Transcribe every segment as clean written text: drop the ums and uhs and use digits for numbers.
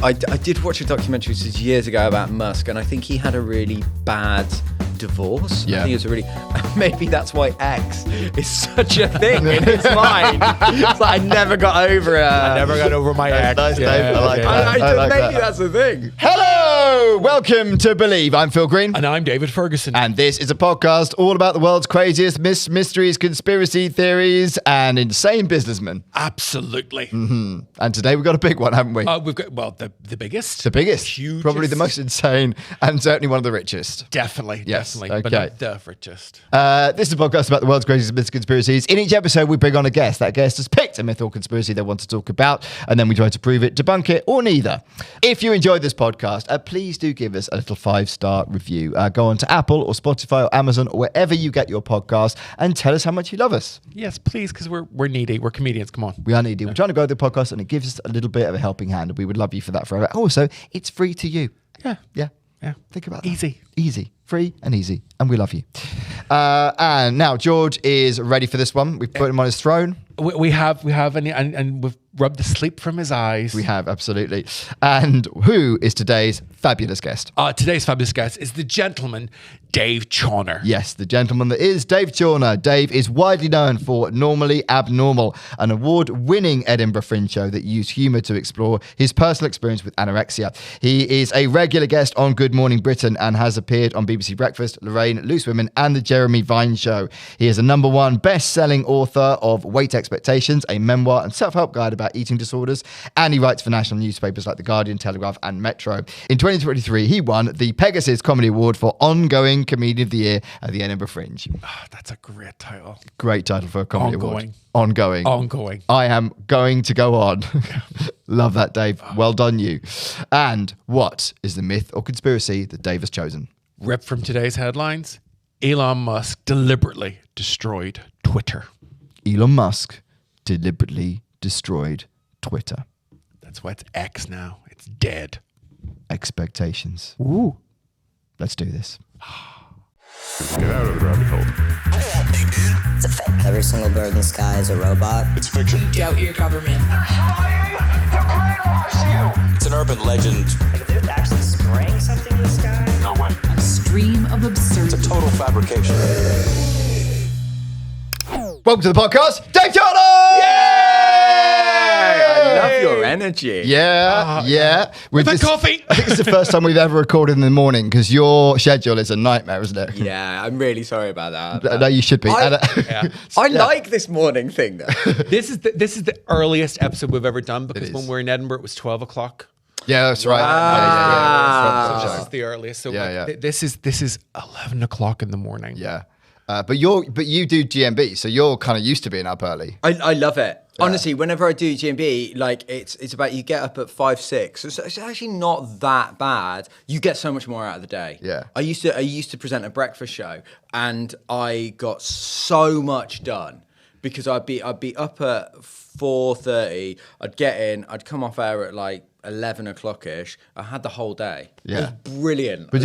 I did watch a documentary years ago about Musk, and I think he had a really bad divorce. Yeah. I think it was a really... Maybe that's why X is such a thing in his mind. It's like, I never got over it. I never got over my ex. Nice, Dave. I like that. I like maybe that. that's the thing. Hello! Welcome to Believe. I'm Phil Green. And I'm David Ferguson. And this is a podcast all about the world's craziest mysteries, conspiracy theories, and insane businessmen. Absolutely. Mm-hmm. And today we've got a big one, haven't we? We've got, well, the biggest. The biggest. Hugest. Probably the most insane, and certainly one of the richest. Definitely. Yes, Definitely. okay. But not the richest. This is a podcast about the world's craziest myths and conspiracies. In each episode, we bring on a guest. That guest has picked a myth or conspiracy they want to talk about, and then we try to prove it, debunk it, or neither. If you enjoyed this podcast, please do give us a little 5-star review. Go on to Apple or Spotify or Amazon or wherever you get your podcast and tell us how much you love us. Yes, please, because we're needy. We're comedians. Come on. We are needy. We're trying to grow the podcast, and it gives us a little bit of a helping hand, and we would love you for that forever. Also, it's free to you. Yeah. Yeah. Think about that. Easy. Free and easy. And we love you. And now George is ready for this one. We've put him on his throne. We have, and we've rubbed the sleep from his eyes. We have, absolutely. And who is today's fabulous guest? Today's fabulous guest is the gentleman, Dave Chawner. Yes, the gentleman that is Dave Chawner. Dave is widely known for Normally Abnormal, an award-winning Edinburgh Fringe show that used humour to explore his personal experience with anorexia. He is a regular guest on Good Morning Britain and has appeared on BBC Breakfast, Lorraine, Loose Women, and The Jeremy Vine Show. He is a #1 best-selling author of Weight Expectations, a memoir and self-help guide about eating disorders, and he writes for national newspapers like The Guardian, Telegraph, and Metro. In 2023, he won the Pegasus Comedy Award for Ongoing Comedian of the Year at the Edinburgh Fringe. Oh, that's a great title. Great title for a comedy award. Ongoing. I am going to go on. Love that, Dave. Well done, you. And what is the myth or conspiracy that Dave has chosen? Ripped from today's headlines, Elon Musk deliberately destroyed Twitter. Elon Musk deliberately destroyed Twitter. That's why it's X now. It's dead. Expectations. Ooh. Let's do this. Get out of the rabbit hole. It's a fake. Every single bird in the sky is a robot. It's fiction. Doubt your government. It's an urban legend. Like, if they're actually spraying something in the sky. No way. A stream of absurdity. It's a total fabrication. Welcome to the podcast, Dave Chawner! I love your energy. Yeah. With a coffee. I think it's the first time we've ever recorded in the morning because your schedule is a nightmare, isn't it? Yeah, I'm really sorry about that. No, you should be. I like this morning thing, though. This is the earliest episode we've ever done because is. when we're in Edinburgh, it was 12 o'clock. Yeah, that's right. Wow. So this is the earliest. So Yeah. this is 11 o'clock in the morning. Yeah. But you do GMB, so you're kind of used to being up early. I love it. Honestly, whenever I do GMB, like it's about you get up at 5-6. It's actually not that bad. You get so much more out of the day. Yeah. I used to present a breakfast show, and I got so much done because I'd be up at 4:30. I'd get in. I'd come off air at like 11 o'clock-ish. I had the whole day. Yeah. It was brilliant. But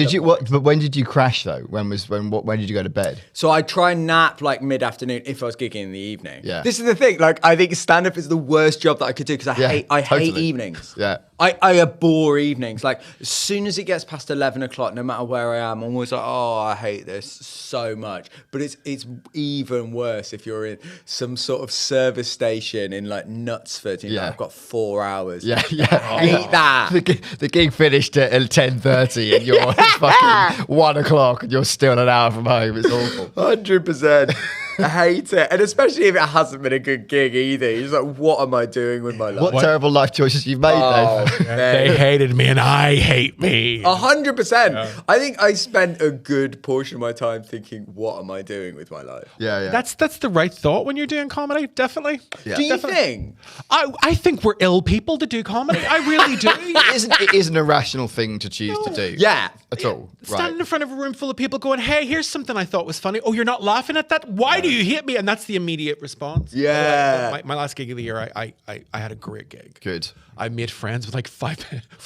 But when did you crash though? When did you go to bed? So I try and nap like mid-afternoon if I was gigging in the evening. Yeah. This is the thing. Like I think stand-up is the worst job that I could do because I hate totally. evenings. Yeah. I abhor evenings. Like as soon as it gets past 11 o'clock, no matter where I am, I'm always like, oh, I hate this so much. But it's even worse if you're in some sort of service station in like Knutsford. You know, I've got 4 hours. Yeah. I hate that. The gig finished at 10:30 and you're fucking 1 o'clock and you're still an hour from home. It's awful. 100%. I hate it. And especially if it hasn't been a good gig either. You're just like, what am I doing with my life? What terrible life choices you've made, Dave. They hated me and I hate me. 100%. I think I spent a good portion of my time thinking, what am I doing with my life? Yeah. That's the right thought when you're doing comedy, definitely. Yeah. Do you think? I think we're ill people to do comedy. I really do. It is an irrational thing to choose to do. Yeah. At all. Standing in front of a room full of people going, hey, here's something I thought was funny. Oh, you're not laughing at that? Why do you hate me? And that's the immediate response. Yeah. My last gig of the year, I had a great gig. Good. I made friends with like five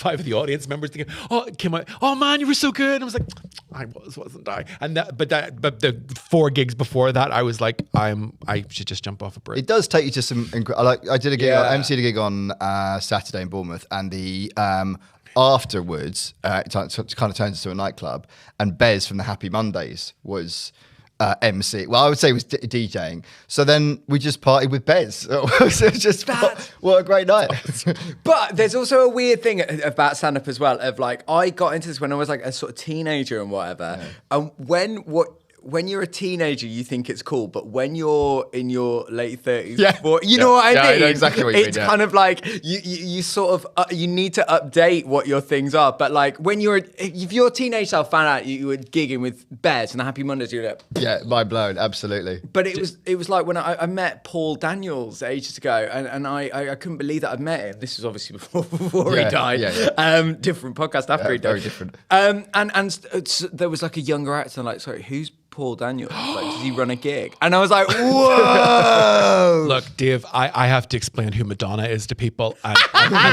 of the audience members. Thinking, oh man, you were so good. And I was like, I wasn't I? And but the 4 gigs before that, I was like, I should just jump off a bridge. It does take you to some. I did a gig. I emceed a gig on Saturday in Bournemouth, and the afterwards, it kind of turns into a nightclub. And Bez from the Happy Mondays was MC. Well, I would say he was DJing. So then we just partied with Bez. It was just what a great night. But there's also a weird thing about stand-up as well. Of like, I got into this when I was like a sort of teenager and whatever. And when you're a teenager, you think it's cool, but when you're in your late 30s, you know what I mean? I know exactly what you mean. It's kind of like you sort of you need to update what your things are. But like if your teenage self found out you were gigging with Bez and the Happy Mondays, you're like, mind blown, absolutely. But it was like when I met Paul Daniels ages ago, and I couldn't believe that I'd met him. This was obviously before he died. Different podcast after he died. Very different. And there was like a younger actor, like, sorry, who's Paul Daniels? Like, does he run a gig? And I was like, whoa! Look, Dave, I have to explain who Madonna is to people, and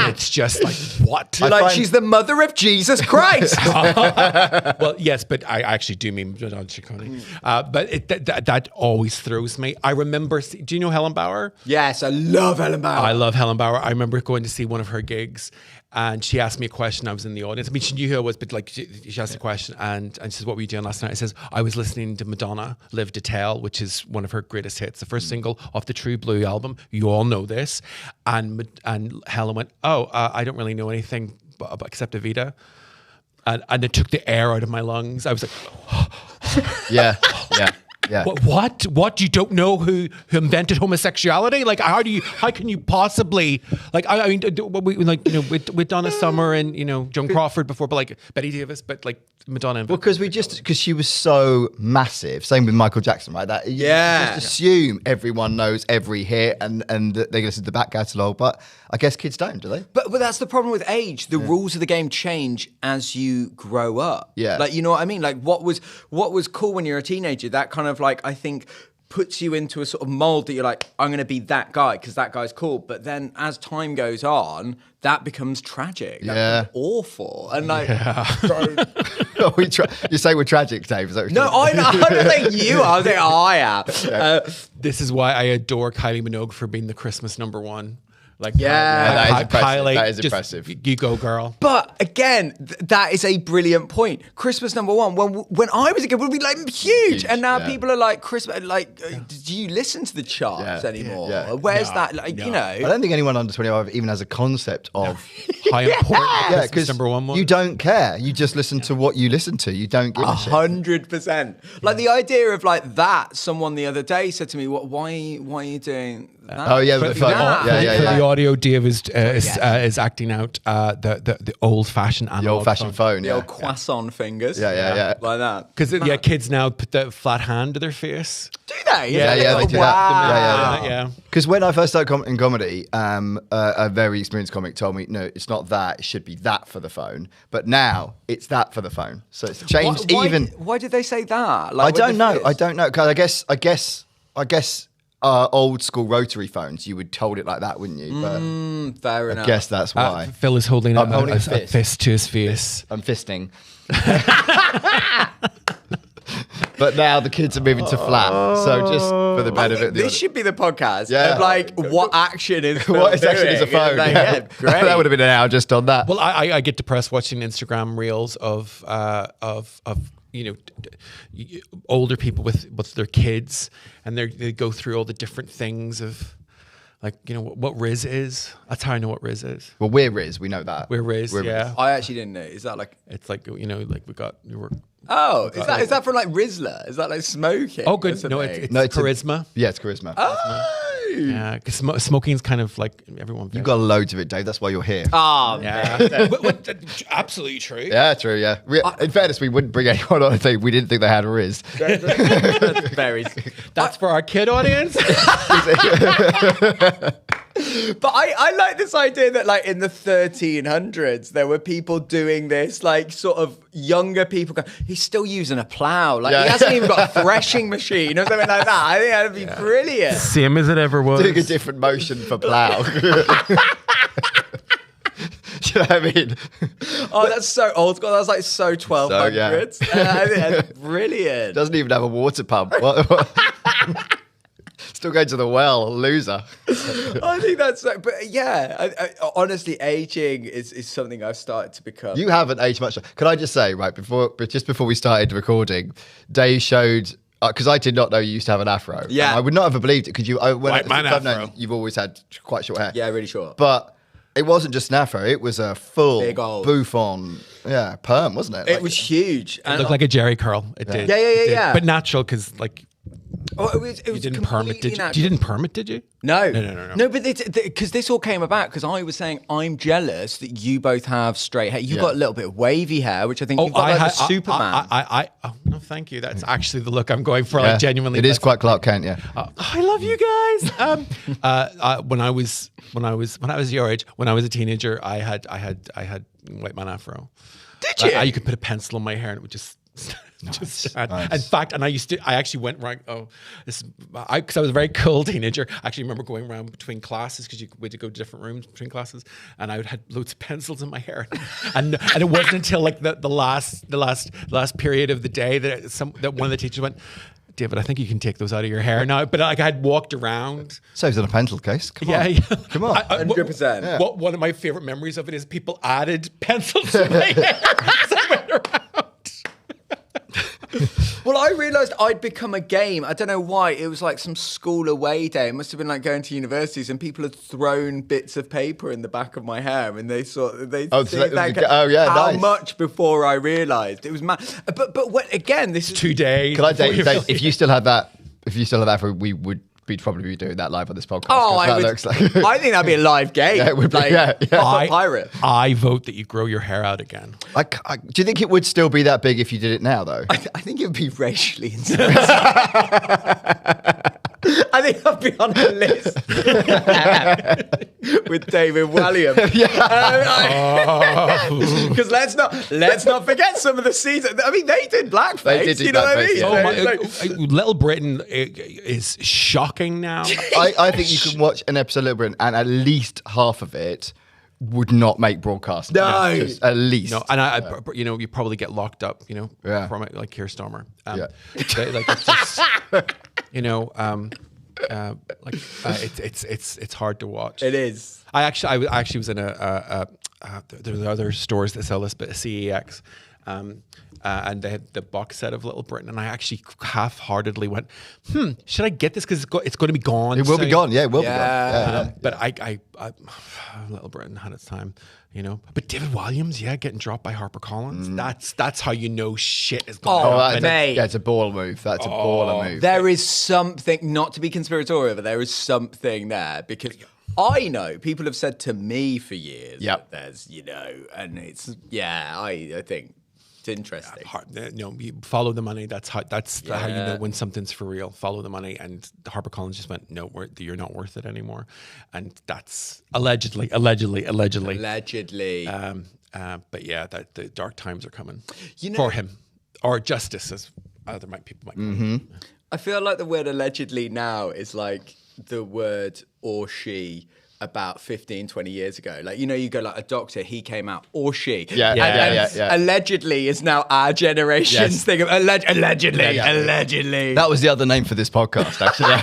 it's just like, what? She's the mother of Jesus Christ. Well, yes, but I actually do mean Madonna Ciccone. But that always throws me. I remember, do you know Helen Bauer? Yes, I love Helen Bauer. I love Helen Bauer. I remember going to see one of her gigs, and she asked me a question. I was in the audience. I mean, she knew who I was, but like she asked a question, and she says, "What were you doing last night?" I says, "I was listening to Madonna, Live to Tell, which is one of her greatest hits, the first single off the True Blue album. You all know this." And Helen went, "Oh, I don't really know anything except Evita," and it took the air out of my lungs. I was like, Yeah. What? You don't know who invented homosexuality? Like, how can you possibly, like, I mean, with Donna Summer and, Joan Crawford before, but like Betty Davis, but like Madonna. Well, because she was so massive. Same with Michael Jackson, right? You just assume everyone knows every hit and they listen to the back catalogue, but I guess kids don't, do they? But that's the problem with age. The rules of the game change as you grow up. Yeah. Like, you know what I mean? Like, what was cool when you're a teenager, that kind of like, I think, puts you into a sort of mold that you're like, I'm going to be that guy because that guy's cool. But then as time goes on, that becomes tragic. That becomes awful. And like, you say we're tragic, Dave. Is that what no, I don't think you are. I think I am. Yeah. This is why I adore Kylie Minogue for being the Christmas #1. Like, that is impressive. Kylie, That is impressive. You go, girl. But again, that is a brilliant point. Christmas #1, when I was a kid, would be like huge. And now people are like, Christmas, like, do you listen to the charts anymore? Yeah. Where's that? Like, you know. I don't think anyone under 25 even has a concept of how important Christmas #1 was. You don't care. You just listen to what you listen to. You don't give a shit. 100%. Like the idea of like that, someone the other day said to me, why are you doing that? Oh, yeah. For the audio, Dave is acting out the old-fashioned analog. The old-fashioned phone, The old croissant fingers. Yeah. Like that. Because kids now put the flat hand to their face. Do they? Yeah, they do that. Yeah. Because when I first started in comedy, a very experienced comic told me, no, it's not that. It should be that for the phone. But now it's that for the phone. So it's changed. Why did they say that? Like, I don't know. Because I guess. Old school rotary phones, you would hold it like that, wouldn't you? But fair enough. I guess that's why. Phil is holding I'm holding a fist. fist to his face. I'm fisting. But now the kids are moving to flat. So just for the benefit of the this should be the podcast. Yeah. Of like, what action is Phil what is doing? action is a phone? Like, Great. great. That would have been an hour just on that. Well, I get depressed watching Instagram reels of older people with their kids, and they go through all the different things of, like, what Riz is. That's how I know what Riz is. Well, we're Riz. We know that. We're Riz, yeah. I actually didn't know. Is that like? It's like, like we were. Oh, is that from like Rizzler? Is that like smoking? Oh, good. No, it's charisma. It's charisma. Oh. Yeah, because smoking's kind of like everyone. You've got loads of it, Dave. That's why you're here. Oh, yeah. Absolutely true. Yeah, true, yeah. In fairness, we wouldn't bring anyone on if we didn't think they had a Riz. That's very. That's for our kid audience. But I like this idea that like in the 1300s there were people doing this, like sort of younger people going, he's still using a plough, like he hasn't even got a threshing machine or something like that. I think that'd be brilliant. Same as it ever was. Doing a different motion for plough. Do you know what I mean? Oh, that's so old school. That's like so 1200s. So, yeah. I think that's brilliant. Doesn't even have a water pump. Still going to the well, loser. I think that's like, but yeah, honestly, aging is something I've started to become. You haven't aged much. Can I just say, right, just before we started recording, Dave showed, because I did not know you used to have an afro. Yeah. I would not have believed it because White man I've known afro. you've always had quite short hair. Yeah, really short. But it wasn't just an afro, it was a full Big old bouffant, perm, wasn't it? It was huge. It looked like a Jerry curl. It did. Yeah, It did. yeah. But natural, because like it was you didn't perm it, completely did you? natural. You didn't perm it, did you? No. No, but because this all came about because I was saying I'm jealous that you both have straight hair. You've got a little bit of wavy hair, which I think you've got like a Superman. Oh no, thank you. That's actually the look I'm going for. Like, genuinely, It is quite Clark Kent, yeah. I love you guys. When I was your age, when I was a teenager, I had white man afro. Did you? You could put a pencil in my hair and it would just. Nice. In fact, and I actually went right. Because I was a very cool teenager. I actually remember going around between classes because we had to go to different rooms between classes, and I would had loads of pencils in my hair, and it wasn't until like the last period of the day that one of the teachers went, David, I think you can take those out of your hair now. But like I had walked around. Saves on a pencil case. Come on. Yeah. Come on. 100%. One of my favorite memories of it is people added pencils to my hair as I went around. Well, I realised I'd become a game. I don't know why. It was like some school away day. It must have been like going to universities, and people had thrown bits of paper in the back of my hair, and how nice. much before I realised it was mad. But when, again, this is 2 days. Can I Dave, if you still had that, we'd probably be doing that live on this podcast. Oh, I think that'd be a live game. Yeah, it would be, like, yeah. pirate. I vote that you grow your hair out again. do you think it would still be that big if you did it now, though? I think it would be racially insensitive. I think I'd be on a list with David Walliam. Because let's not forget some of the seasons. I mean, they did blackface. They did do you know what I blackface, mean? yeah. Little Britain is shocking now. I think you can watch an episode of Little Britain and at least half of it would not make broadcast. No. Just at least. No, and you probably get locked up, from it, like Keir Starmer. It's just, it's hard to watch. It is. I actually was in there's other stores that sell this bit of CEX. And they had the box set of Little Britain, and I actually half-heartedly went, should I get this because it's going to be gone? It will be gone. Yeah, it will be gone. Yeah. But I Little Britain had its time, But David Walliams, getting dropped by HarperCollins. That's how you know shit is going to happen. Mate. It's a baller move. That's a baller move. There is something, not to be conspiratorial, but there is something there because I know people have said to me for years that there's, and it's, I think. Interesting. You follow the money. That's how you know when something's for real. Follow the money, and HarperCollins just went, no, you're not worth it anymore, and that's allegedly. But yeah, that the dark times are coming for him, or justice, as other people might call it. I feel like the word allegedly now is like the word or she about 15, 20 years ago. Like, you go like a doctor, he came out, or she. Yeah. Allegedly is now our generation's thing of allegedly. That was the other name for this podcast, actually.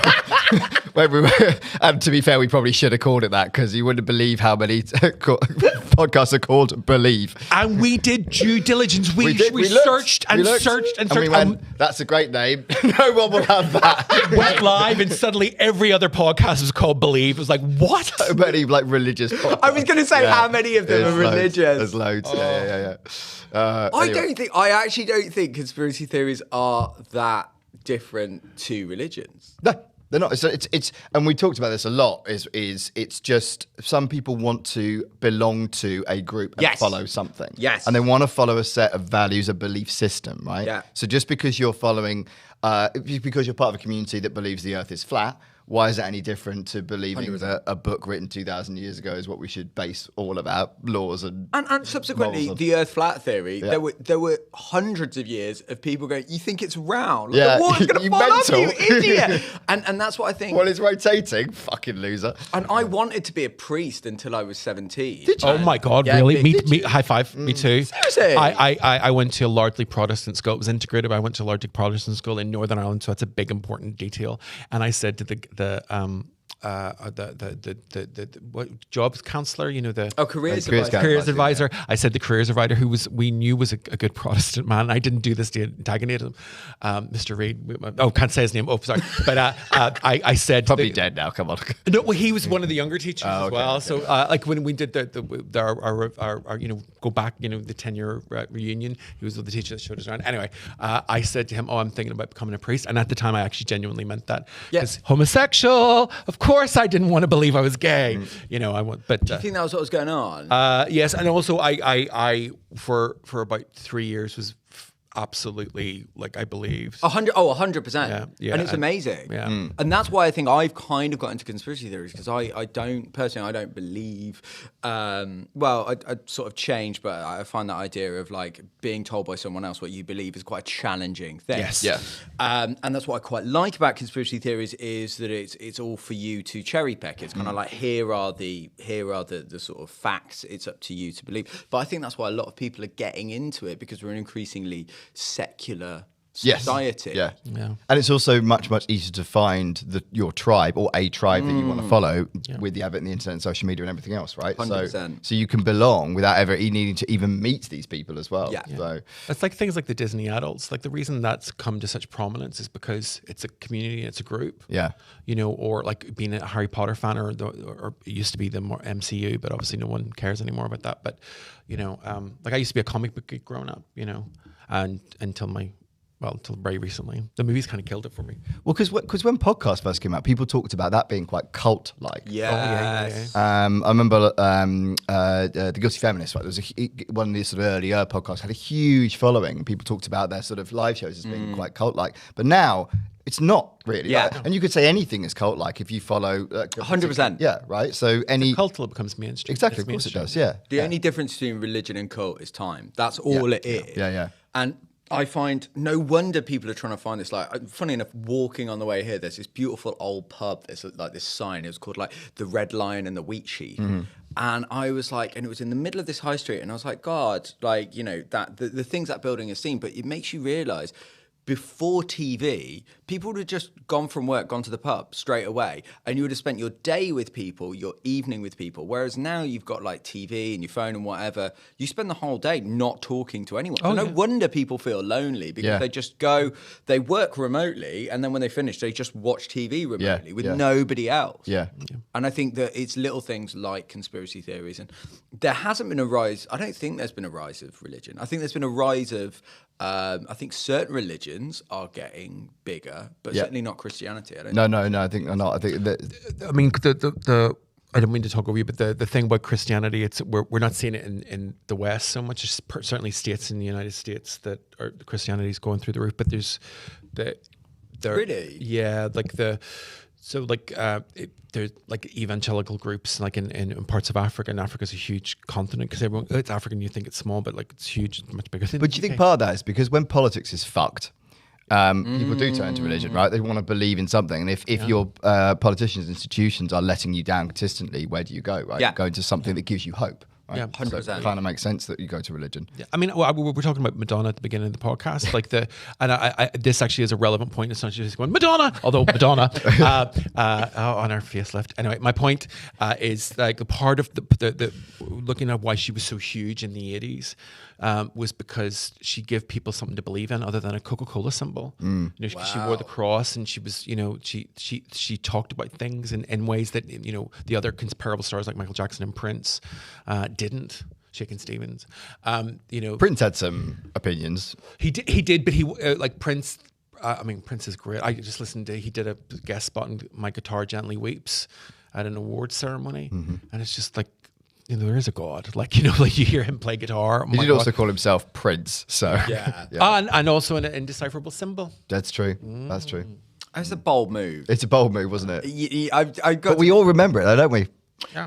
And to be fair, we probably should have called it that because you wouldn't believe how many podcasts are called Believe. And we did due diligence. We searched and searched and searched. And we went, that's a great name. No one will have that. Went live, and suddenly every other podcast was called Believe. It was like, what? So many religious podcasts. I was going to say how many of them are religious. There's loads. Yeah. I actually don't think conspiracy theories are that different to religions. No, they're not. It's and we talked about this a lot. It's just some people want to belong to a group and follow something. Yes. And they want to follow a set of values, a belief system, right? Yeah. So just because you're following, because you're part of a community that believes the Earth is flat, why is that any different to believing that a book written 2,000 years ago is what we should base all of our laws and subsequently, morals on? the Earth flat theory. Yeah. There were hundreds of years of people going, "You think it's round? Like, Yeah. the water's going You to fall off, you mental." idiot!" and that's what I think. Well, it's rotating, fucking loser. And I wanted to be a priest until I was 17. Did you? Oh my God! Yeah, really? did Me, high five. Me too. Seriously? I went to a largely Protestant school. It was integrated. I went to a largely Protestant school in Northern Ireland, so that's a big important detail. And I said to the what jobs counselor, Careers Careers advisor. advisor. I said the careers advisor, who we knew was a good Protestant man. I didn't do this to antagonise him, Mr. Reid. Can't say his name. Oh, sorry. But I said Probably dead now. Come on. No, well, he was one of the younger teachers as okay, well. okay. So, like when we did our go back, the 10-year reunion, he was the teacher that showed us around. Anyway, I said to him, "Oh, I'm thinking about becoming a priest," and at the time, I actually genuinely meant that. Yes. Homosexual. Of course, I didn't want to believe I was gay. I want, but. Do you think that was what was going on? Yes, and also I for about 3 years was absolutely I believed 100%. Yeah, and it's amazing. Yeah. And that's why I think I've kind of got into conspiracy theories, because I don't believe, I sort of changed, but I find that idea of being told by someone else what you believe is quite a challenging thing. Yes. Yeah. And that's what I quite like about conspiracy theories, is that it's all for you to cherry pick. It's kind of like, here are the sort of facts. It's up to you to believe. But I think that's why a lot of people are getting into it, because we're an increasingly secular society. Yeah. And it's also much, much easier to find your tribe, or a tribe that you want to follow, with the advent of the internet and social media and everything else, right? 100%. So you can belong without ever needing to even meet these people as well. Yeah. So It's like things like the Disney adults. Like, the reason that's come to such prominence is because it's a community, it's a group. Yeah. Or like being a Harry Potter fan, or it used to be the more MCU, but obviously no one cares anymore about that. But I used to be a comic book geek growing up, and until very recently, the movies kind of killed it for me. Well, because when podcasts first came out, people talked about that being quite cult-like. Yes. I remember the Guilty Feminist, right? There was one of these sort of earlier podcasts had a huge following, and people talked about their sort of live shows as being quite cult-like. But now it's not really. Yeah. Right? And you could say anything is cult-like if you follow 100%. Yeah, right. So Cult till it becomes mainstream. exactly, It's of course it mainstream. does. Yeah. The only difference between religion and cult is time. That's all it is. Yeah. And I find no wonder people are trying to find this. Funny enough, walking on the way here, there's this beautiful old pub. There's this sign. It was called the Red Lion and the Wheat Sheaf. And I was and it was in the middle of this high street. And I was like, God, that the things that building has seen. But it makes you realise, before TV, people would have just gone from work, gone to the pub straight away, and you would have spent your day with people, your evening with people. Whereas now you've got TV and your phone and whatever. You spend the whole day not talking to anyone. No wonder people feel lonely, because they just they work remotely, and then when they finish, they just watch TV remotely with nobody else. Yeah. And I think that it's little things like conspiracy theories. And there hasn't been a rise. I don't think there's been a rise of religion. I think there's been a rise of I think certain religions are getting bigger, but certainly not Christianity. I don't No. I think they're not. I think that. I mean, I don't mean to talk over you, but the thing about Christianity, we're not seeing it in the West so much. As certainly states in the United States that Christianity is going through the roof, but there's Really? Yeah, there's evangelical groups in parts of Africa, and Africa's a huge continent, because it's African, you think it's small, but it's huge, it's much bigger. But do you think part of that is because when politics is fucked, people do turn to religion, right? They want to believe in something, and if your politicians, institutions are letting you down consistently, where do you go? Right, you go into something that gives you hope. Right? Yeah, 100%. So it kind of makes sense that you go to religion. Yeah. I mean, we're talking about Madonna at the beginning of the podcast, and this actually is a relevant point. It's not just going Madonna, although Madonna on her facelift. Anyway, my point is a part of the looking at why she was so huge in the 80s was because she gave people something to believe in other than a Coca-Cola symbol. She wore the cross, and she was, she talked about things in ways that the other comparable stars like Michael Jackson and Prince didn't. Shakin' Stevens, Prince had some opinions. He did, but he Prince. Prince is great. I just listened to. He did a guest spot on "My Guitar Gently Weeps" at an awards ceremony, and it's just there is a God. You hear him play guitar. He did also call himself Prince. So Yeah. And also an indecipherable symbol. That's true. That's true. It's a bold move. It's a bold move, wasn't it? I got But we all remember it, though, don't we?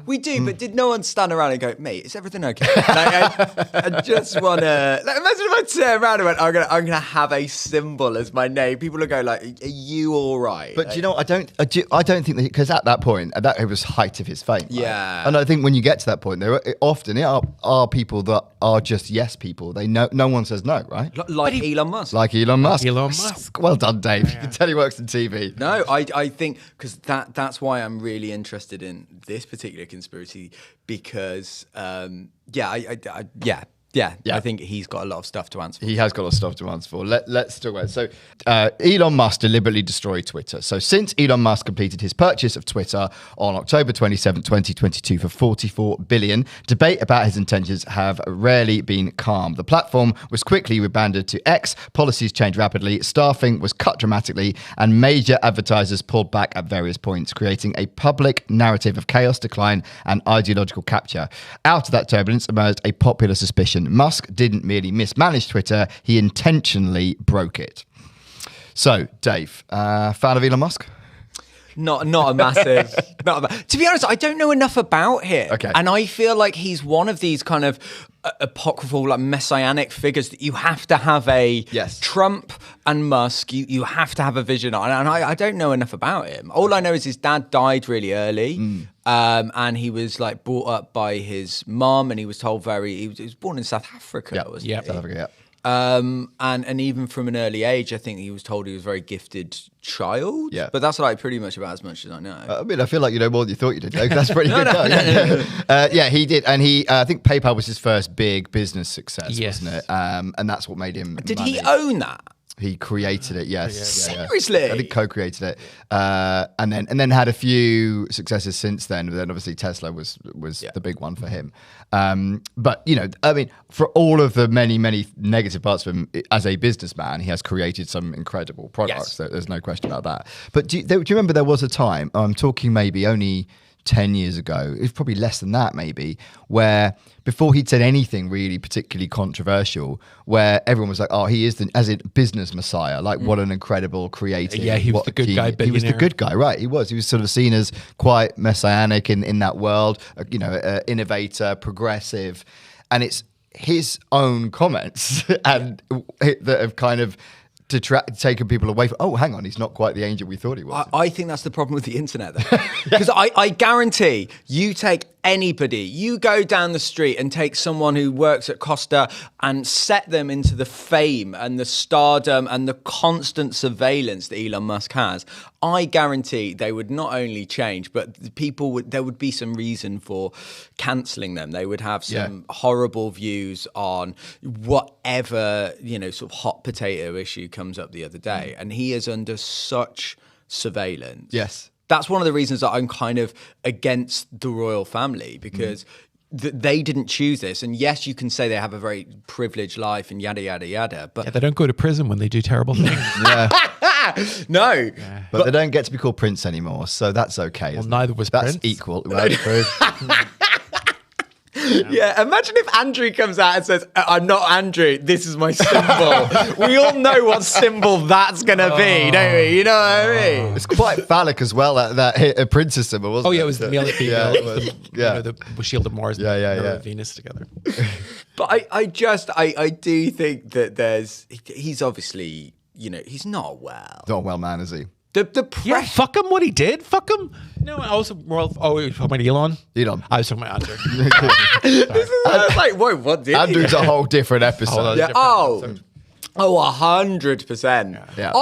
We do, but did no one stand around and go, mate, is everything okay? I just want to... Like, imagine if I turned around and went, I'm gonna have a symbol as my name. People would go like, are you all right? But do you know, I don't think that, because at that point, it was height of his fame. Right? Yeah. And I think when you get to that point, there often are people that are just yes people. They know, no one says no, right? Like Elon Musk. Like Elon Musk. Elon Musk. Well done, Dave. You can tell he works in TV. No, I think, because that's why I'm really interested in this particular conspiracy, because I think he's got a lot of stuff to answer for. He has got a lot of stuff to answer for. Let's talk about it. So, Elon Musk deliberately destroyed Twitter. So, since Elon Musk completed his purchase of Twitter on October 27, 2022 for $44 billion, debate about his intentions have rarely been calm. The platform was quickly rebranded to X, policies changed rapidly, staffing was cut dramatically, and major advertisers pulled back at various points, creating a public narrative of chaos, decline, and ideological capture. Out of that turbulence emerged a popular suspicion. Musk didn't merely mismanage Twitter, he intentionally broke it. So, Dave, fan of Elon Musk? Not a massive. To be honest, I don't know enough about him. Okay. And I feel like he's one of these kind of apocryphal, like messianic figures that you have to have a Trump and Musk. You have to have a vision on. And I don't know enough about him. All I know is his dad died really early. And he was like brought up by his mum, and he was told he was born in South Africa, wasn't he? South Africa, yeah. And even from an early age, I think he was told he was a very gifted child. Yeah. But that's like pretty much about as much as I know. I mean, I feel like you know more than you thought you did, Dave. That's pretty good. Yeah, he did. And I think PayPal was his first big business success, wasn't it? And that's what made him Did money. he own that? He created it, yes. Seriously? I think co-created it, and then had a few successes since then. But then obviously Tesla was the big one for him. But you know, I mean, for all of the many negative parts of him as a businessman, he has created some incredible products. Yes. There's no question about that. But do you remember there was a time? I'm talking maybe only 10 years ago, it's probably less than that maybe, where before he'd said anything really particularly controversial, where everyone was like, oh, he is as a business messiah, like what an incredible creator. Yeah, he was the good guy, he was the good guy, right? He was sort of seen as quite messianic in that world, innovator, progressive, and it's his own comments and that have kind of taken people away from, oh, hang on, he's not quite the angel we thought he was. I think that's the problem with the internet, though. Because I guarantee you take anybody, you go down the street and take someone who works at Costa and set them into the fame and the stardom and the constant surveillance that Elon Musk has, I guarantee they would not only change, but there would be some reason for cancelling them. They would have some horrible views on whatever, sort of hot potato issue comes up the other day. And he is under such surveillance. Yes. That's one of the reasons that I'm kind of against the royal family, because they didn't choose this. And yes, you can say they have a very privileged life and yada, yada, yada. But they don't go to prison when they do terrible things. No. Yeah. But they don't get to be called Prince anymore, so that's okay. Well, neither was That's Prince. equal. Right? Yeah, imagine if Andrew comes out and says, I'm not Andrew, this is my symbol. We all know what symbol that's going to be, don't we? You know what I mean? It's quite phallic as well, that princess symbol, wasn't it? Oh, yeah, it was the male and female. Yeah, it was. The shield of Mars and Venus together. But I do think that he's obviously, he's not well. Not a well man, is he? The pressure. Yeah, fuck him, what he did. Fuck him. No, I also, you were talking about Elon? Elon. I was talking about Andrew. I was like, whoa, what did Andrew's a whole different episode. Yeah. Oh, 100%. Yeah.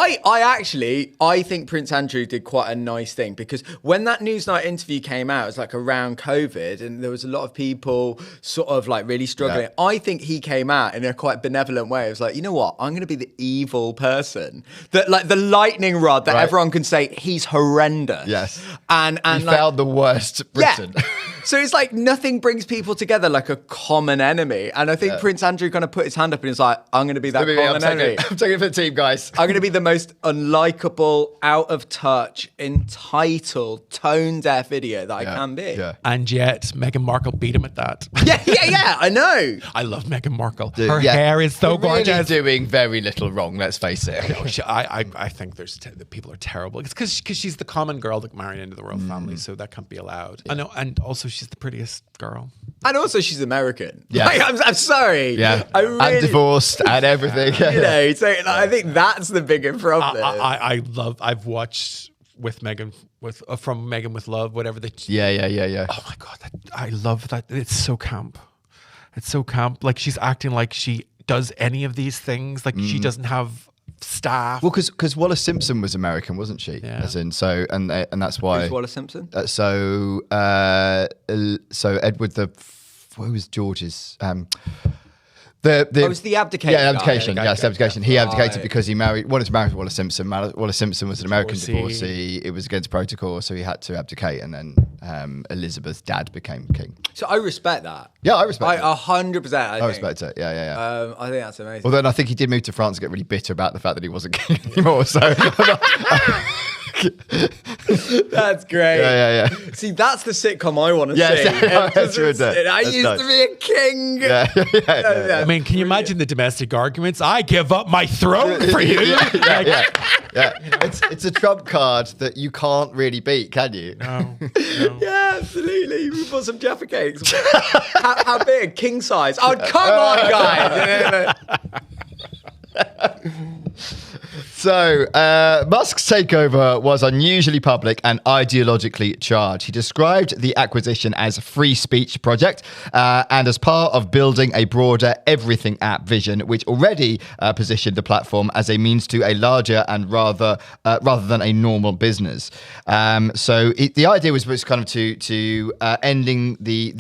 I think Prince Andrew did quite a nice thing, because when that Newsnight interview came out, it was like around COVID and there was a lot of people sort of like really struggling. Yeah. I think he came out in a quite benevolent way. It was like, you know what? I'm going to be the evil person, that like the lightning rod that everyone can say he's horrendous. Yes. And he found the worst Britain. Yeah. So it's like nothing brings people together like a common enemy. And I think Prince Andrew kind of put his hand up and he's like, I'm going to be that common enemy. I'm taking it for the team, guys. I'm going to be the most unlikable, out of touch, entitled, tone deaf idiot that I can be. Yeah. And yet, Meghan Markle beat him at that. Yeah, I know. I love Meghan Markle. Dude, Her hair is so Really gorgeous. doing very little wrong, let's face it. I think the people are terrible. It's because she's the common girl that married into the royal family, so that can't be allowed. I know, and also she's the prettiest girl. And also she's American. Yeah. Like, I'm sorry. Yeah. I really, and divorced and everything. You know, so like, I think that's the bigger problem. I've watched with Meghan from Meghan with Love, whatever they. Yeah. Oh my God, I love that. It's so camp. It's so camp. Like she's acting like she does any of these things. Like she doesn't have staff. Well, because Wallace Simpson was American, wasn't she? Yeah. As in, so and that's why. Who's Wallace Simpson? So Edward what was George's? It was the abdication. Yeah, abdication. guy. Yes, abdication. He abdicated Right. because he wanted to marry Wallace Simpson. Wallace Simpson was an American Divorcee. divorcee. It was against protocol, so he had to abdicate, and then Elizabeth's dad became king. So I respect that. Yeah, I respect it. 100%. I respect it. Yeah. I think that's amazing. Although I think he did move to France to get really bitter about the fact that he wasn't king anymore. So That's great. Yeah. See, that's the sitcom I want to Yeah, see. that's true, that. I That's used nice. to be a king. Yeah. I mean, can you imagine the domestic arguments? I give up my throne for you. Yeah. It's a trump card that you can't really beat, can you? No. Yeah, absolutely. We bought some Jaffa cakes. how big? King size? Oh, come on, guys. So, Musk's takeover was unusually public and ideologically charged. He described the acquisition as a free speech project and as part of building a broader everything app vision, which already positioned the platform as a means to a larger and rather than a normal business. So the idea was kind of to ending the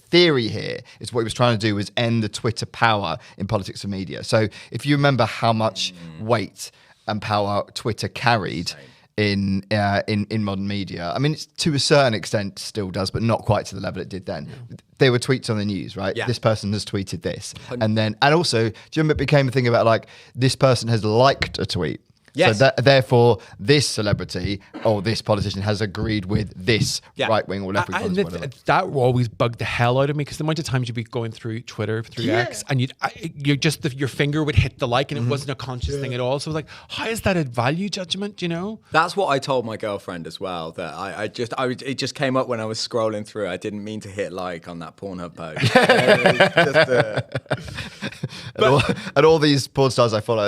theory here is what he was trying to do was end the Twitter power in politics and media. So if you remember how much weight and power Twitter carried in modern media. I mean, it's to a certain extent still does, but not quite to the level it did then. There were tweets on the news, right? Yeah. This person has tweeted this. And also, do you remember it became a thing about like, this person has liked a tweet? Yes. So therefore, this celebrity or this politician has agreed with this right wing or left wing politician. Whatever. That always bugged the hell out of me because the amount of times you'd be going through Twitter, through X, and your finger would hit the like, and it wasn't a conscious thing at all. So it was like, how is that a value judgment? You know? That's what I told my girlfriend as well. That it just came up when I was scrolling through. I didn't mean to hit like on that Pornhub post. And all these porn stars I follow,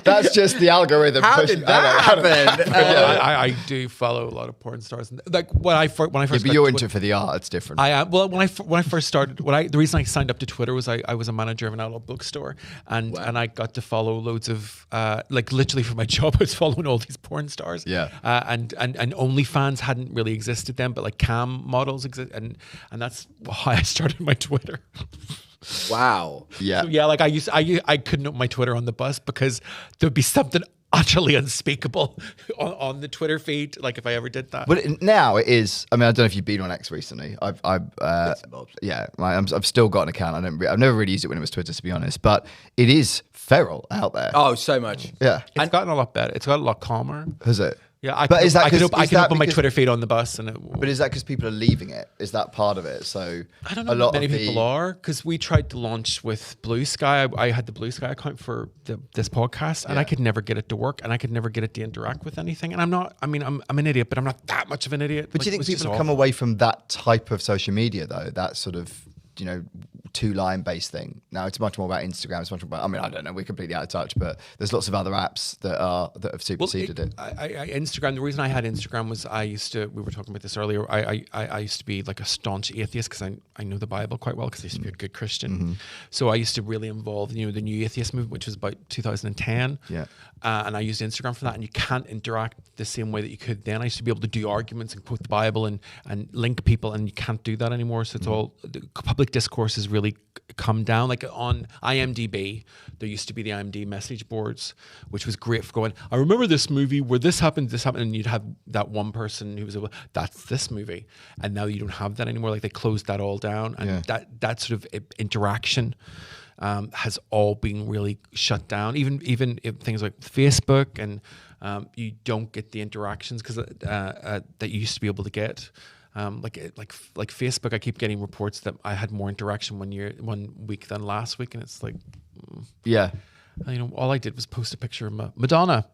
that's just the algorithm. How did that happen? I do follow a lot of porn stars. Like when I first But you're into it for the art. It's different. I am. Well, when I first started, the reason I signed up to Twitter was I was a manager of an adult bookstore, and I got to follow loads of like literally for my job, I was following all these porn stars. Yeah. And OnlyFans hadn't really existed then, but like cam models exist, and that's how I started my Twitter. Wow. Yeah. So yeah, like I couldn't open my Twitter on the bus because there'd be something utterly unspeakable on the Twitter feed. Like if I ever did that. But now it is. I mean, I don't know if you've been on X recently. I've still got an account. I've never really used it when it was Twitter, to be honest. But it is feral out there. Oh, so much. Yeah. It's gotten a lot better. It's got a lot calmer. Has it? Yeah, I can open my Twitter feed on the bus, and But is that because people are leaving it? Is that part of it? So I don't know. Many people are because we tried to launch with Blue Sky. I had the Blue Sky account for this podcast, and I could never get it to work, and I could never get it to interact with anything. And I'm not. I mean, I'm an idiot, but I'm not that much of an idiot. But do you think people have come away from that type of social media though? That sort of two-line based thing. Now it's much more about Instagram. It's much more about. I mean, I don't know. We're completely out of touch, but there's lots of other apps that have superseded it. Instagram. The reason I had Instagram was we were talking about this earlier. I used to be like a staunch atheist because I know the Bible quite well because I used to be a good Christian. Mm-hmm. So I used to really involve the new atheist movement, which was about 2010. Yeah. And I used Instagram for that. And you can't interact the same way that you could then. I used to be able to do arguments and quote the Bible and link people, and you can't do that anymore. So it's all public public discourse has really come down. Like on IMDb, there used to be the IMDb message boards, which was great for going, I remember this movie where this happened, and you'd have that one person who was, that's this movie. And now you don't have that anymore. Like they closed that all down. And that sort of interaction has all been really shut down. Even if things like Facebook, and you don't get the interactions because that you used to be able to get. Like Facebook, I keep getting reports that I had more interaction one week than last week, and it's like, all I did was post a picture of Madonna.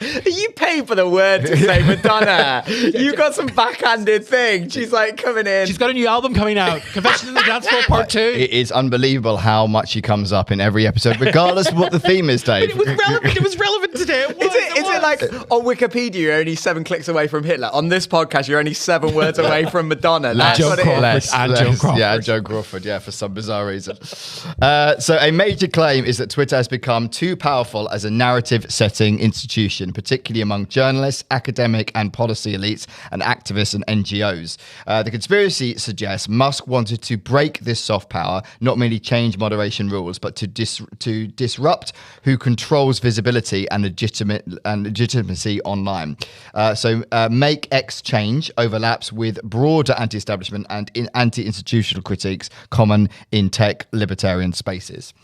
You paid for the word to say Madonna. You got some backhanded thing. She's like coming in. She's got a new album coming out. Confessions in the Dance Floor Part 2. It is unbelievable how much she comes up in every episode, regardless of what the theme is, Dave. It was relevant. It was relevant today. Is it like on Wikipedia, you're only 7 clicks away from Hitler? On this podcast, you're only 7 words away from Madonna. That's what it is. And Joan Crawford. Yeah, Joan Crawford, for some bizarre reason. So a major claim is that Twitter has become too powerful as a narrative-setting institution, particularly among journalists, academic and policy elites, and activists and NGOs. The conspiracy suggests Musk wanted to break this soft power, not merely change moderation rules, but to disrupt who controls visibility and legitimacy online. So make X change overlaps with broader anti-establishment and anti-institutional critiques common in tech libertarian spaces.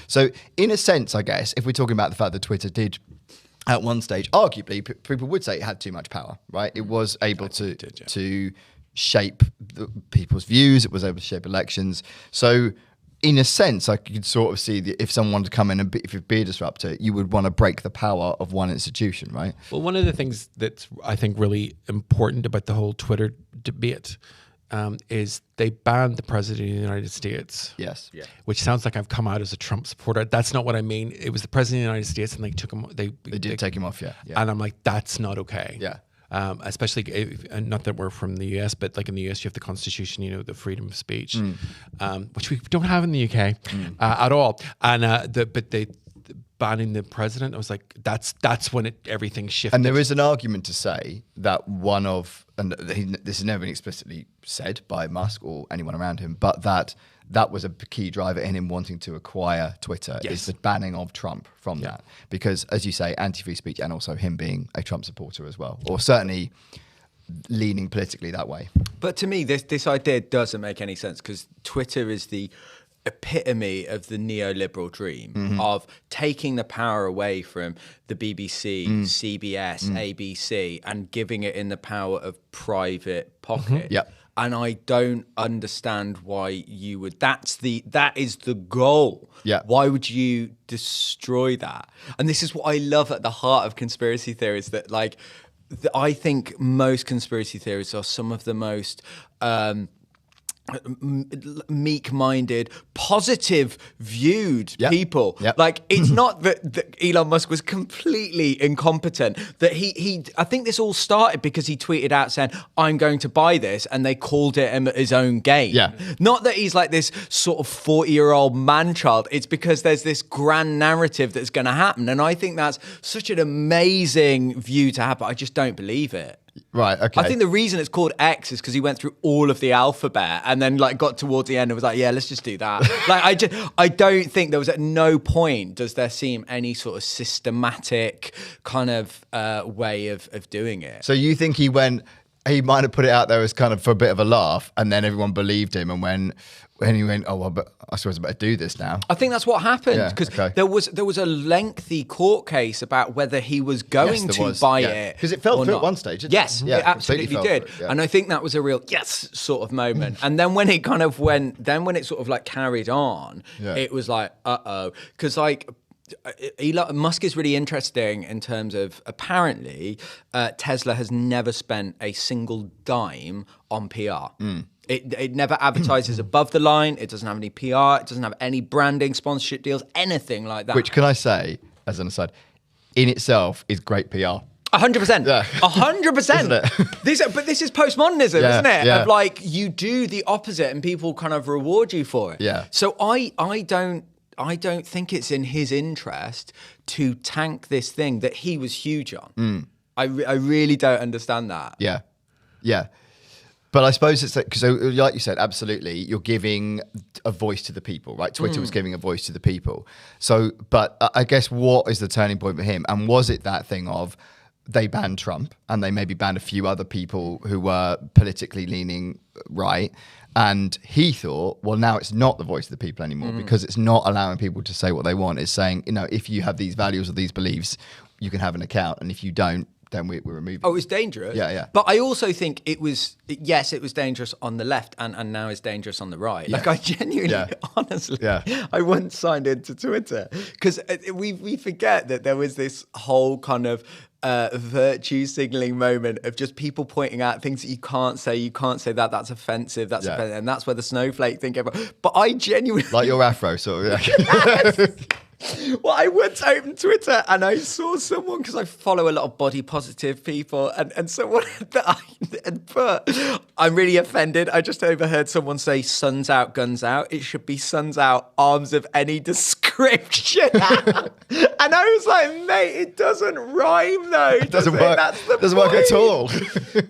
So in a sense, I guess, if we're talking about the fact that Twitter did at one stage, arguably, people would say it had too much power, right? It was able to shape people's views. It was able to shape elections. So in a sense, I could sort of see that if someone wanted to come in and be a disruptor, you would want to break the power of one institution, right? Well, one of the things that's, I think, really important about the whole Twitter debate is they banned the president of the United States. Yes. Yeah. Which sounds like I've come out as a Trump supporter. That's not what I mean. It was the president of the United States, and they took him. They did take him off. Yeah. And I'm like, that's not okay. Yeah. Especially and not that we're from the US, but like in the US, you have the Constitution, the freedom of speech, which we don't have in the UK at all. And but they banning the president, I was like, that's when everything shifted. And there is an argument to say that and this has never been explicitly said by Musk or anyone around him, but that was a key driver in him wanting to acquire Twitter, is the banning of Trump from that. Because, as you say, anti-free speech, and also him being a Trump supporter as well, or certainly leaning politically that way. But to me, this idea doesn't make any sense, because Twitter is the epitome of the neoliberal dream of taking the power away from the BBC, CBS, ABC, and giving it in the power of private pocket. Yep. And I don't understand why you would. That is the goal. Yeah. Why would you destroy that? And this is what I love at the heart of conspiracy theories. That I think most conspiracy theories are some of the most meek-minded, positive-viewed people. Yep. Like, it's not that Elon Musk was completely incompetent. That I think this all started because he tweeted out saying, "I'm going to buy this," and they called it his own game. Yeah. Not that he's like this sort of 40-year-old man-child. It's because there's this grand narrative that's going to happen, and I think that's such an amazing view to have. But I just don't believe it. Right, okay. I think the reason it's called X is because he went through all of the alphabet and then got towards the end and was like, yeah, let's just do that. I don't think there was at no point does there seem any sort of systematic kind of way of doing it. So you think he might have put it out there as kind of for a bit of a laugh, and then everyone believed him, and when he went, oh, well, but I suppose I better do this now. I think that's what happened, because there was a lengthy court case about whether he was going to buy it. Because it fell through at one stage. It absolutely did. Yeah. And I think that was a real yes sort of moment. And then when it kind of when it sort of carried on, it was like, uh-oh. Because Elon Musk is really interesting in terms of, apparently, Tesla has never spent a single dime on PR. It never advertises above the line. It doesn't have any PR. It doesn't have any branding, sponsorship deals, anything like that. Which, can I say, as an aside, in itself is great PR. 100%. Yeah. 100%. But this is postmodernism, isn't it? Yeah. Of you do the opposite and people kind of reward you for it. Yeah. So I don't think it's in his interest to tank this thing that he was huge on. I really don't understand that. Yeah. Yeah. But I suppose it's like, so like you said, absolutely, you're giving a voice to the people, right? Twitter was giving a voice to the people. So, but I guess what is the turning point for him? And was it that thing of they banned Trump and they maybe banned a few other people who were politically leaning right? And he thought, well, now it's not the voice of the people anymore because it's not allowing people to say what they want. It's saying, you know, if you have these values or these beliefs, you can have an account. And if you don't, then we're removing. Oh, it was dangerous. Yeah. But I also think it was dangerous on the left and now it's dangerous on the right. Like I genuinely, honestly, I once signed into Twitter because we forget that there was this whole kind of virtue signaling moment of just people pointing out things that you can't say that's offensive, offensive, and that's where the snowflake thing came from. But I genuinely... Like your afro, sort of. Well, I once opened Twitter and I saw someone, because I follow a lot of body positive people, and someone that I put, I'm really offended. I just overheard someone say "suns out, guns out." It should be "suns out, arms of any description." And I was like, mate, it doesn't rhyme though. It doesn't work. That's the doesn't work at all.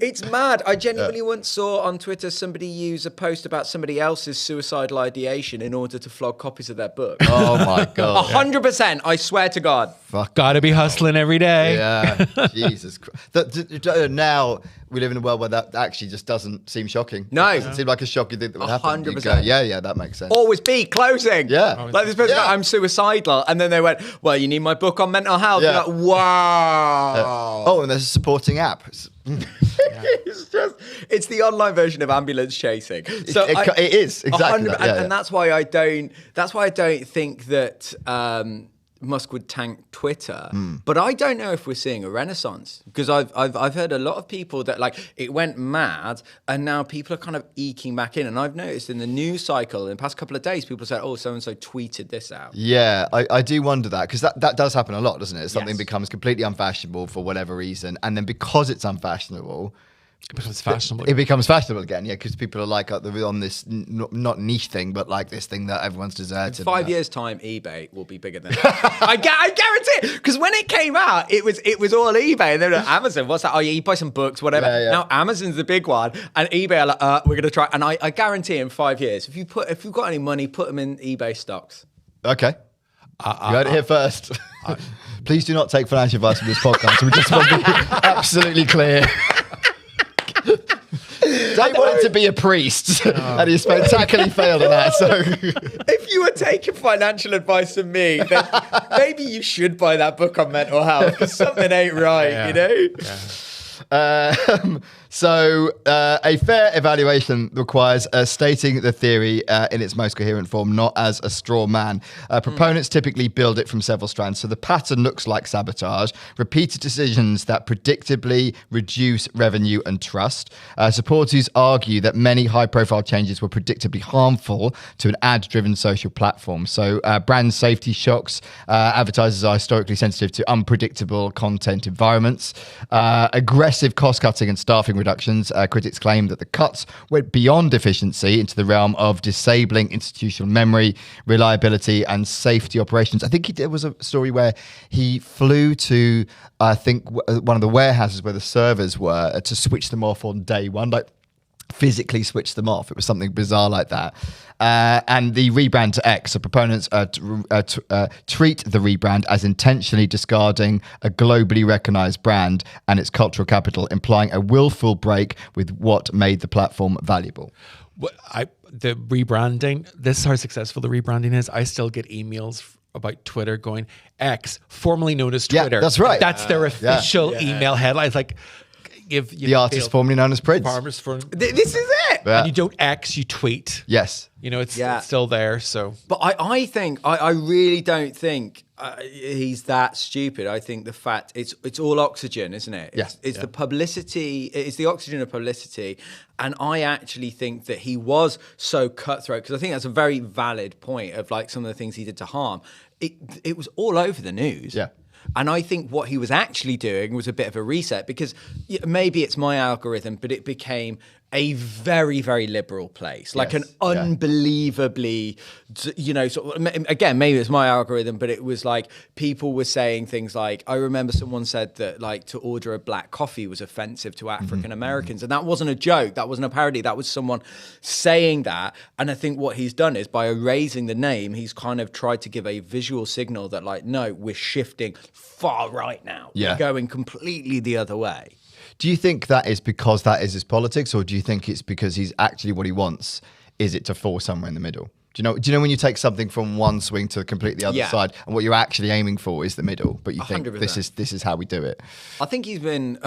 It's mad. I genuinely once saw on Twitter somebody use a post about somebody else's suicidal ideation in order to flog copies of their book. Oh my God. 100%, I swear to God. Fuck. Gotta be hustling every day. Yeah, Jesus Christ. Now we live in a world where that actually just doesn't seem shocking. No. It doesn't seem like a shocking thing that would happen. 100%. You go, yeah, that makes sense. Always be closing. Yeah. Like this person, Yeah. I'm suicidal. And then they went, well, you need my book on mental health. Yeah. You're like, wow. Oh, and there's a supporting app. It's the online version of ambulance chasing. So It is exactly that. And that's why I don't think that Musk would tank Twitter. But I don't know if we're seeing a renaissance, because I've heard a lot of people that like it went mad and now people are kind of eking back in. And I've noticed in the news cycle in the past couple of days, people say, oh, so-and-so tweeted this out. Yeah, I do wonder that, because that does happen a lot, doesn't it? Something Yes. becomes completely unfashionable for whatever reason. And then because it's unfashionable, It becomes fashionable. it becomes fashionable again, yeah, because people are like they're on this not niche thing, but like this thing that everyone's deserted. 5 years' time, eBay will be bigger than that. I guarantee it. Because when it came out, it was all eBay, and then Amazon. What's that? Oh yeah, you buy some books, whatever. Yeah. Now Amazon's the big one, and eBay are like, we're gonna try. And I guarantee in 5 years, if you've got any money, put them in eBay stocks. Okay. You heard it here first. Please do not take financial advice from this podcast. We just want to be absolutely clear. Dave wanted to be a priest, and he spectacularly failed at that. So, If you were taking financial advice from me, then maybe you should buy that book on mental health, because something ain't right, you know? So a fair evaluation requires stating the theory in its most coherent form, not as a straw man. Proponents typically build it from several strands. So the pattern looks like sabotage, repeated decisions that predictably reduce revenue and trust. Supporters argue that many high-profile changes were predictably harmful to an ad-driven social platform. So brand safety shocks. Advertisers are historically sensitive to unpredictable content environments. Aggressive cost-cutting and staffing reductions. Critics claim that the cuts went beyond efficiency into the realm of disabling institutional memory, reliability, and safety operations. I think there was a story where he flew to, I think, one of the warehouses where the servers were to switch them off on day one, like physically switch them off. It was something bizarre like that. And the rebrand to X, so proponents treat the rebrand as intentionally discarding a globally recognized brand and its cultural capital, implying a willful break with what made the platform valuable. The rebranding, this is how successful the rebranding is. I still get emails about Twitter going, X, formerly known as Twitter. Yeah, that's right. That's their official email headlines. Like, if you The artist formerly known as Prince. farmers for This is it. Yeah. and you don't X, you tweet. Yes. You know, it's Yeah. still there. So But I think I really don't think he's that stupid. I think the fact it's all oxygen, isn't it? It's the publicity. It's the oxygen of publicity, and I actually think that he was so cutthroat, because I think that's a very valid point of like some of the things he did to harm. It was all over the news. Yeah. And I think what he was actually doing was a bit of a reset, because maybe it's my algorithm, but it became a very, very liberal place, like Yes, an unbelievably, sort of, again, maybe it's my algorithm, but it was like people were saying things like, I remember someone said that like to order a black coffee was offensive to African Americans. And that wasn't a joke. That wasn't a parody. That was someone saying that. And I think what he's done is by erasing the name, he's kind of tried to give a visual signal that like, no, we're shifting far right now. Yeah. We're going completely the other way. Do you think that is because that is his politics, or do you think it's because he's actually what he wants is it to fall somewhere in the middle? Do you know when you take something from one swing to completely the other side, and what you're actually aiming for is the middle, but you think 100%. this is how we do it? I think he's been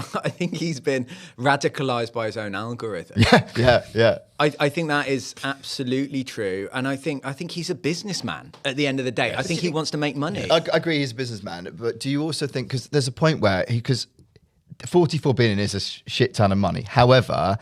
radicalized by his own algorithm. Yeah. I think that is absolutely true, and I think he's a businessman at the end of the day. I think he wants to make money. I agree, he's a businessman, but do you also think, because there's a point where because 44 billion is a shit ton of money. However,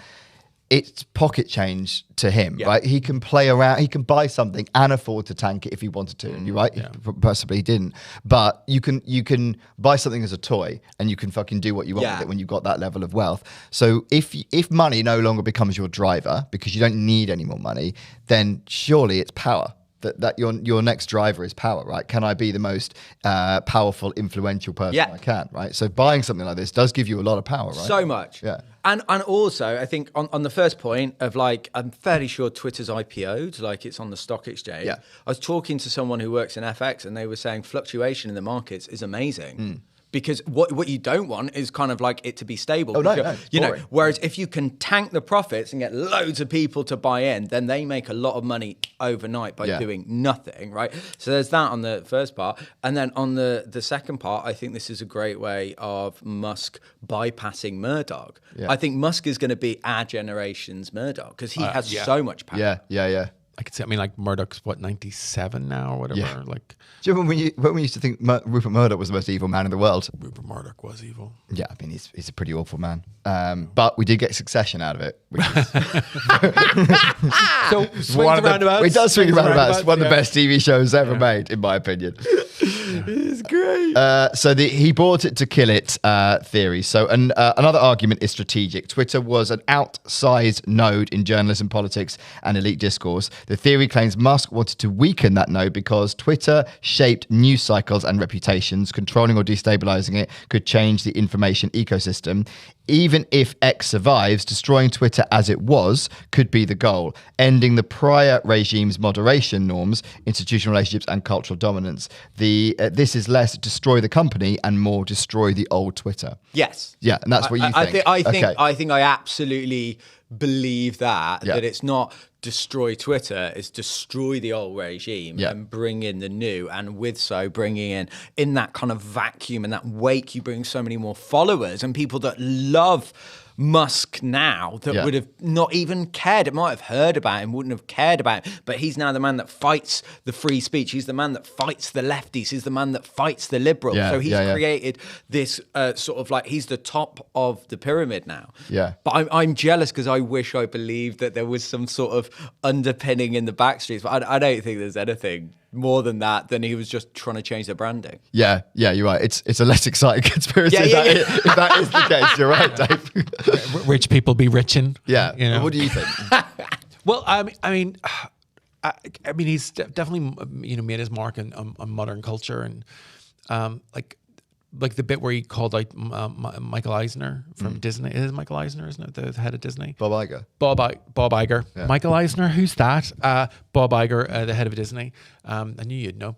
it's pocket change to him, right? He can play around, he can buy something and afford to tank it if he wanted to. And you're right, possibly he didn't. But you can buy something as a toy and you can fucking do what you want with it when you've got that level of wealth. So if money no longer becomes your driver because you don't need any more money, then surely it's power. That your next driver is power, right? Can I be the most powerful, influential person I can, right? So buying something like this does give you a lot of power, right? So much. Yeah. And also, I think on the first point of like, I'm fairly sure Twitter's IPO'd, like it's on the stock exchange. Yeah. I was talking to someone who works in FX and they were saying fluctuation in the markets is amazing. Because what you don't want is kind of like it to be stable. Oh, no, you know. boring. Whereas if you can tank the profits and get loads of people to buy in, then they make a lot of money overnight by doing nothing, right? So there's that on the first part, and then on the second part, I think this is a great way of Musk bypassing Murdoch. Yeah. I think Musk is going to be our generation's Murdoch because he has so much power. Yeah. I could say, I mean, like Murdoch's what, 97 now or whatever. Yeah. Like, do you remember when we used to think Rupert Murdoch was the most evil man in the world? Rupert Murdoch was evil. Yeah, I mean, he's a pretty awful man. But we did get Succession out of it. Which is So swings and roundabouts. It does swing and roundabouts. One of the yeah. best TV shows ever made, in my opinion. It's great. So he bought it to kill it theory. So another argument is strategic. Twitter was an outsized node in journalism, politics, and elite discourse. The theory claims Musk wanted to weaken that node because Twitter shaped news cycles and reputations. Controlling or destabilizing it could change the information ecosystem. Even if X survives, destroying Twitter as it was could be the goal, ending the prior regime's moderation norms, institutional relationships, and cultural dominance. This is less destroy the company and more destroy the old Twitter. Yes. Yeah, and that's what you think. I think I absolutely believe that it's not destroy Twitter, it's destroy the old regime and bring in the new, and with so bringing in that kind of vacuum and that wake, you bring so many more followers and people that love Musk now that would have not even cared. It might have heard about him, wouldn't have cared about him, but he's now the man that fights the free speech. He's the man that fights the lefties. He's the man that fights the liberals. So he's created this sort of like, he's the top of the pyramid now. Yeah. But I'm jealous because I wish I believed that there was some sort of underpinning in the backstreets, but I don't think there's anything more than that, than he was just trying to change their branding. Yeah, you're right. It's a less exciting conspiracy if that is the case. You're right, Dave. Rich people be riching. Yeah. You know? What do you think? Well, I mean, he's definitely made his mark on modern culture, and like the bit where he called out Michael Eisner from Disney. It is Michael Eisner, isn't it? The head of Disney. Bob Iger. Bob Iger. Yeah. Michael Eisner, who's that? Bob Iger, the head of Disney. I knew you'd know.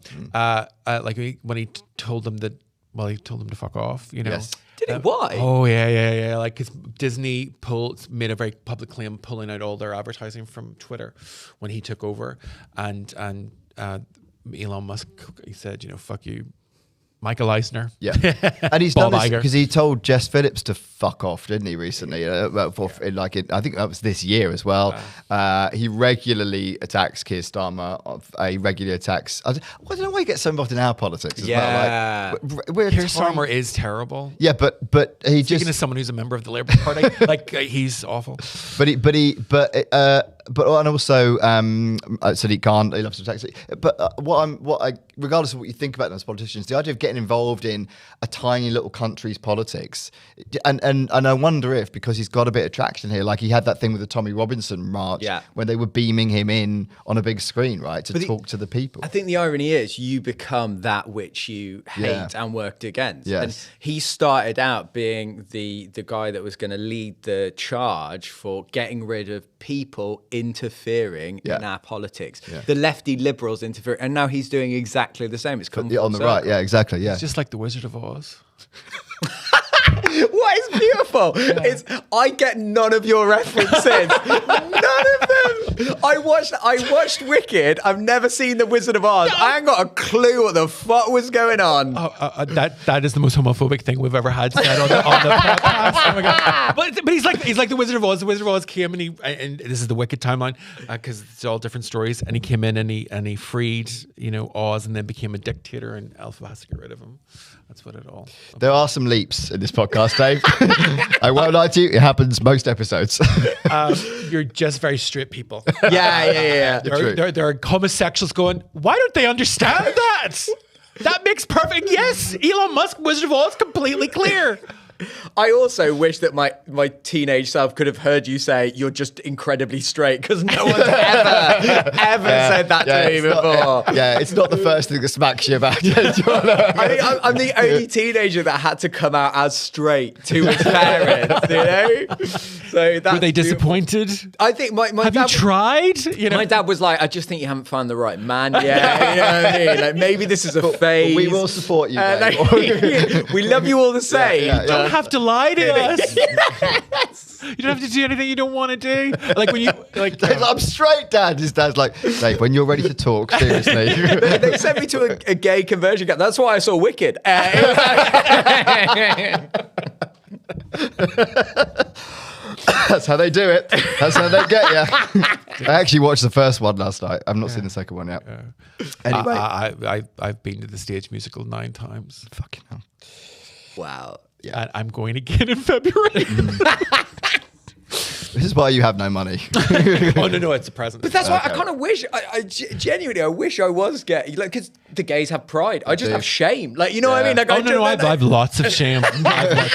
When he told them that, he told them to fuck off, you know. Yes. Did he? Why? Oh, yeah. Like, because Disney made a very public claim pulling out all their advertising from Twitter when he took over. And Elon Musk, he said, fuck you, Michael Eisner. Yeah. And he's done Bob this Iger. because he told Jess Phillips to fuck off, didn't he, recently? I think that was this year as well. He regularly attacks Keir Starmer. He regularly attacks... I don't know why he gets so involved in our politics as well. Like, Keir Starmer is terrible. Yeah, but he Speaking just... as someone who's a member of the Labour Party, he's awful. and also Sadiq Khan, he loves to tax. But regardless of what you think about them as politicians, the idea of getting involved in a tiny little country's politics, and I wonder if, because he's got a bit of traction here, like he had that thing with the Tommy Robinson march, when they were beaming him in on a big screen, right, to talk to the people. I think the irony is you become that which you hate and worked against. Yes. And he started out being the guy that was going to lead the charge for getting rid of people interfering in our politics. Yeah. The lefty liberals interfering, and now he's doing exactly the same. It's come on the right, exactly. It's just like the Wizard of Oz. What is beautiful is I get none of your references. None of them. I watched Wicked. I've never seen The Wizard of Oz. I ain't got a clue what the fuck was going on. That is the most homophobic thing we've ever had said on the podcast. Oh my god! But he's like the Wizard of Oz. The Wizard of Oz came and this is the Wicked timeline because it's all different stories. And he came in and he freed Oz and then became a dictator, and Elphaba has to get rid of him. That's what it all. There are some leaps in this podcast, Dave. I won't lie to you. It happens most episodes. You're just very straight people. Yeah. There are homosexuals going, why don't they understand that? That makes perfect. Yes, Elon Musk, Wizard of Oz, completely clear. I also wish that my teenage self could have heard you say you're just incredibly straight, because no one's ever said that to me before. It's not the first thing that smacks you about. I think I'm the only teenager that had to come out as straight to his parents, So that's were they disappointed? I think my have dad you tried? My dad was like, I just think you haven't found the right man yet. You know what I mean? Like, maybe this is a phase. We will support you, Dave. We love you all the same. You don't have to lie to us. You don't have to do anything you don't want to do. Like when you I'm straight, Dad. His dad's like, Dave, when you're ready to talk, seriously. They sent me to a gay conversion camp. That's why I saw Wicked. That's how they do it. That's how they get you. I actually watched the first one last night. I've not seen the second one yet. Anyway, I've been to the stage musical 9 times. Fucking hell. Wow. Yeah. And I'm going again in February. This is why you have no money. Oh no, it's a present. But that's why I kind of wish. I genuinely, I wish I was gay. Like, because the gays have pride. I just have shame. Like, you know what I mean? Like, I've lots of shame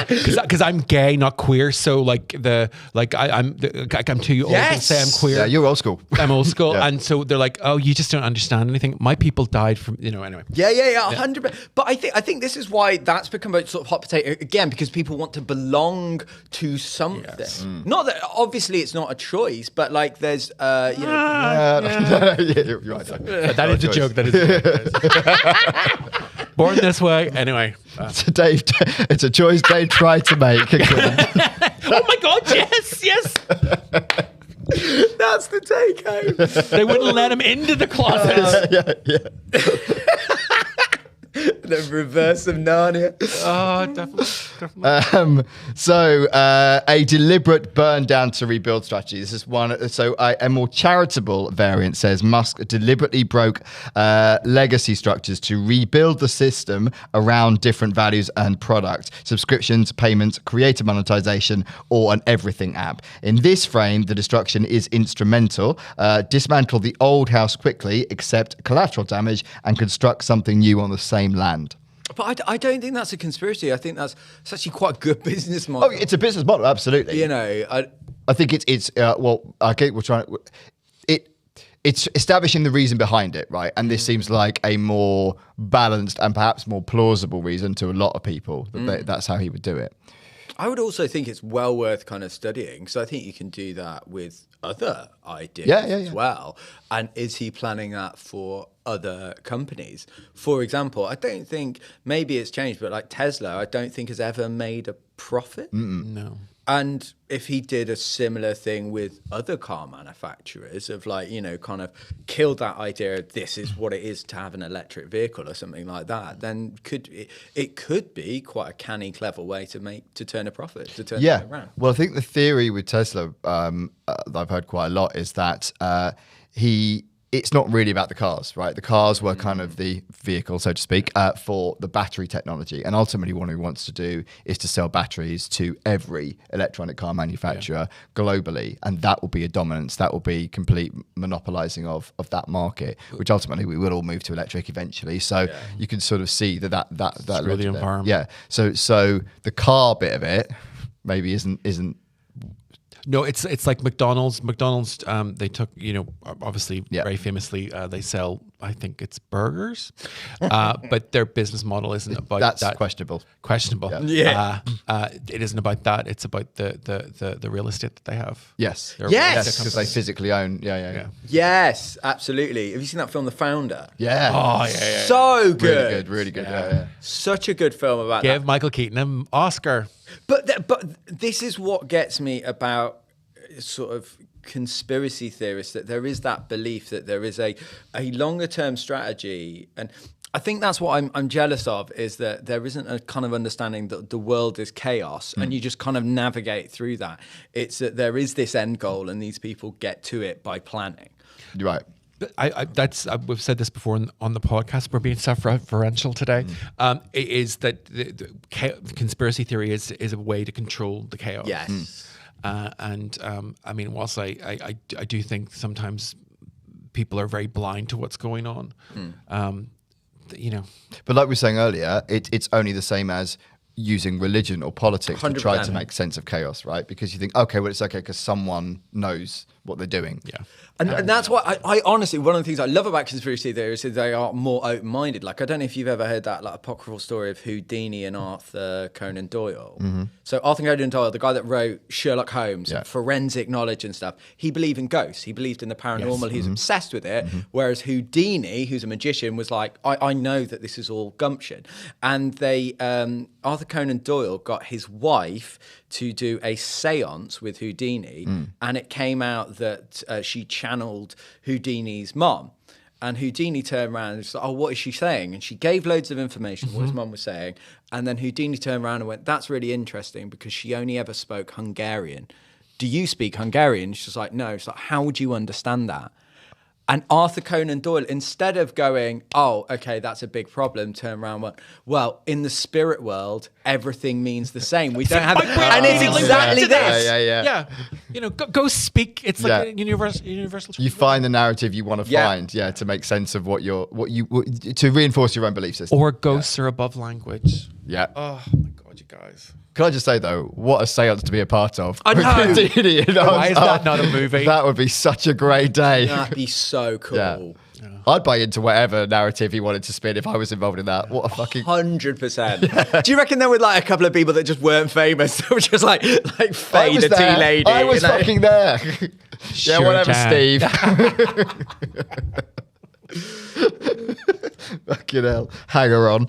because I'm gay, not queer. So I'm too old to say I'm queer. Yeah, you're old school. I'm old school, and so they're like, "Oh, you just don't understand anything." My people died from anyway. Yeah, 100%. But I think this is why that's become a sort of hot potato again, because people want to belong to something. Yes. Not that obviously it's not a choice, but like there's you're right. That is a joke. That is a joke. Born this way, anyway. So Dave, it's a choice Dave tried to make. Oh my God! Yes. That's the take home. They wouldn't let him into the closet. The reverse of Narnia. Oh, definitely. So a deliberate burn down to rebuild strategy. This is one. So a more charitable variant says Musk deliberately broke legacy structures to rebuild the system around different values and products, subscriptions, payments, creator monetization, or an everything app. In this frame, the destruction is instrumental. Dismantle the old house quickly, accept collateral damage, and construct something new on the same land. But I don't think that's a conspiracy. I think it's actually quite a good business model. Oh, it's a business model, absolutely. I think it's it's establishing the reason behind it, right? And this seems like a more balanced and perhaps more plausible reason to a lot of people that that's how he would do it. I would also think it's well worth kind of studying. So I think you can do that with other ideas as well. And is he planning that for other companies? For example, I don't think, maybe it's changed, but like Tesla, I don't think has ever made a profit. No. And if he did a similar thing with other car manufacturers of like, kind of killed that idea of this is what it is to have an electric vehicle or something like that, then it could be quite a canny, clever way to turn a profit, to turn it around. Well, I think the theory with Tesla that I've heard quite a lot is that he it's not really about the cars, right? The cars were kind of the vehicle, so to speak, for the battery technology. And ultimately what he wants to do is to sell batteries to every electronic car manufacturer globally. And that will be a dominance. That will be complete monopolizing of that market, which ultimately we will all move to electric eventually. So you can sort of see that Screw the environment. Yeah. So the car bit of it maybe isn't. No, it's like McDonald's. McDonald's, they took, obviously very famously, they sell, I think it's burgers, but their business model isn't about That's that. questionable. Yeah. It isn't about that. It's about the real estate that they have. Yes. Their Yes. real estate Because they companies. physically own. Yeah. Yes, absolutely. Have you seen that film, The Founder? Yeah. Oh, yeah. So good. Really good. Yeah. Such a good film about that. Give Michael Keaton an Oscar. But this is what gets me about sort of conspiracy theorists, that there is that belief that there is a longer term strategy. And I think that's what I'm jealous of, is that there isn't a kind of understanding that the world is chaos and you just kind of navigate through that. It's that there is this end goal and these people get to it by planning. You're right. We've said this before on the podcast. We're being self-referential today. Is that the conspiracy theory is a way to control the chaos? Yes. I mean, whilst I do think sometimes people are very blind to what's going on, But like we were saying earlier, it's only the same as using religion or politics to try to 100%. make sense of chaos, right? Because you think, okay, well, it's okay because someone knows what they're doing. Yeah. And that's why I honestly, one of the things I love about conspiracy theories is they are more open-minded. Like, I don't know if you've ever heard that like apocryphal story of Houdini and Arthur Conan Doyle. So Arthur Conan Doyle, the guy that wrote Sherlock Holmes, forensic knowledge and stuff, he believed in ghosts. He believed in the paranormal. He was obsessed with it. Whereas Houdini, who's a magician, was like, I know that this is all gumption. And they, Arthur Conan Doyle got his wife to do a seance with Houdini, and it came out that she channeled Houdini's mom. And Houdini turned around and was like, oh, what is she saying? And she gave loads of information, what his mom was saying. And then Houdini turned around and went, that's really interesting because she only ever spoke Hungarian. Do you speak Hungarian? She's like, no. She's like, how would you understand that? And Arthur Conan Doyle, instead of going, oh, okay, that's a big problem, turned around and went, well, in the spirit world, everything means the same. We don't have... And it's exactly this. Yeah. Go speak. It's like a universal. You find the narrative you want to find, to make sense of to reinforce your own belief system. Or ghosts are above language. Yeah. Oh my God, you guys. Can I just say though, what a seance to be a part of? I know. Why is that not a movie? That would be such a great day. That'd be so cool. Yeah. I'd buy into whatever narrative he wanted to spin if I was involved in that. What a fucking 100%. Do you reckon there were like a couple of people that just weren't famous? That were just like I Faye, was the tea there. lady. I was fucking there. Sure whatever, can. Steve. Fucking hell. Hanger on.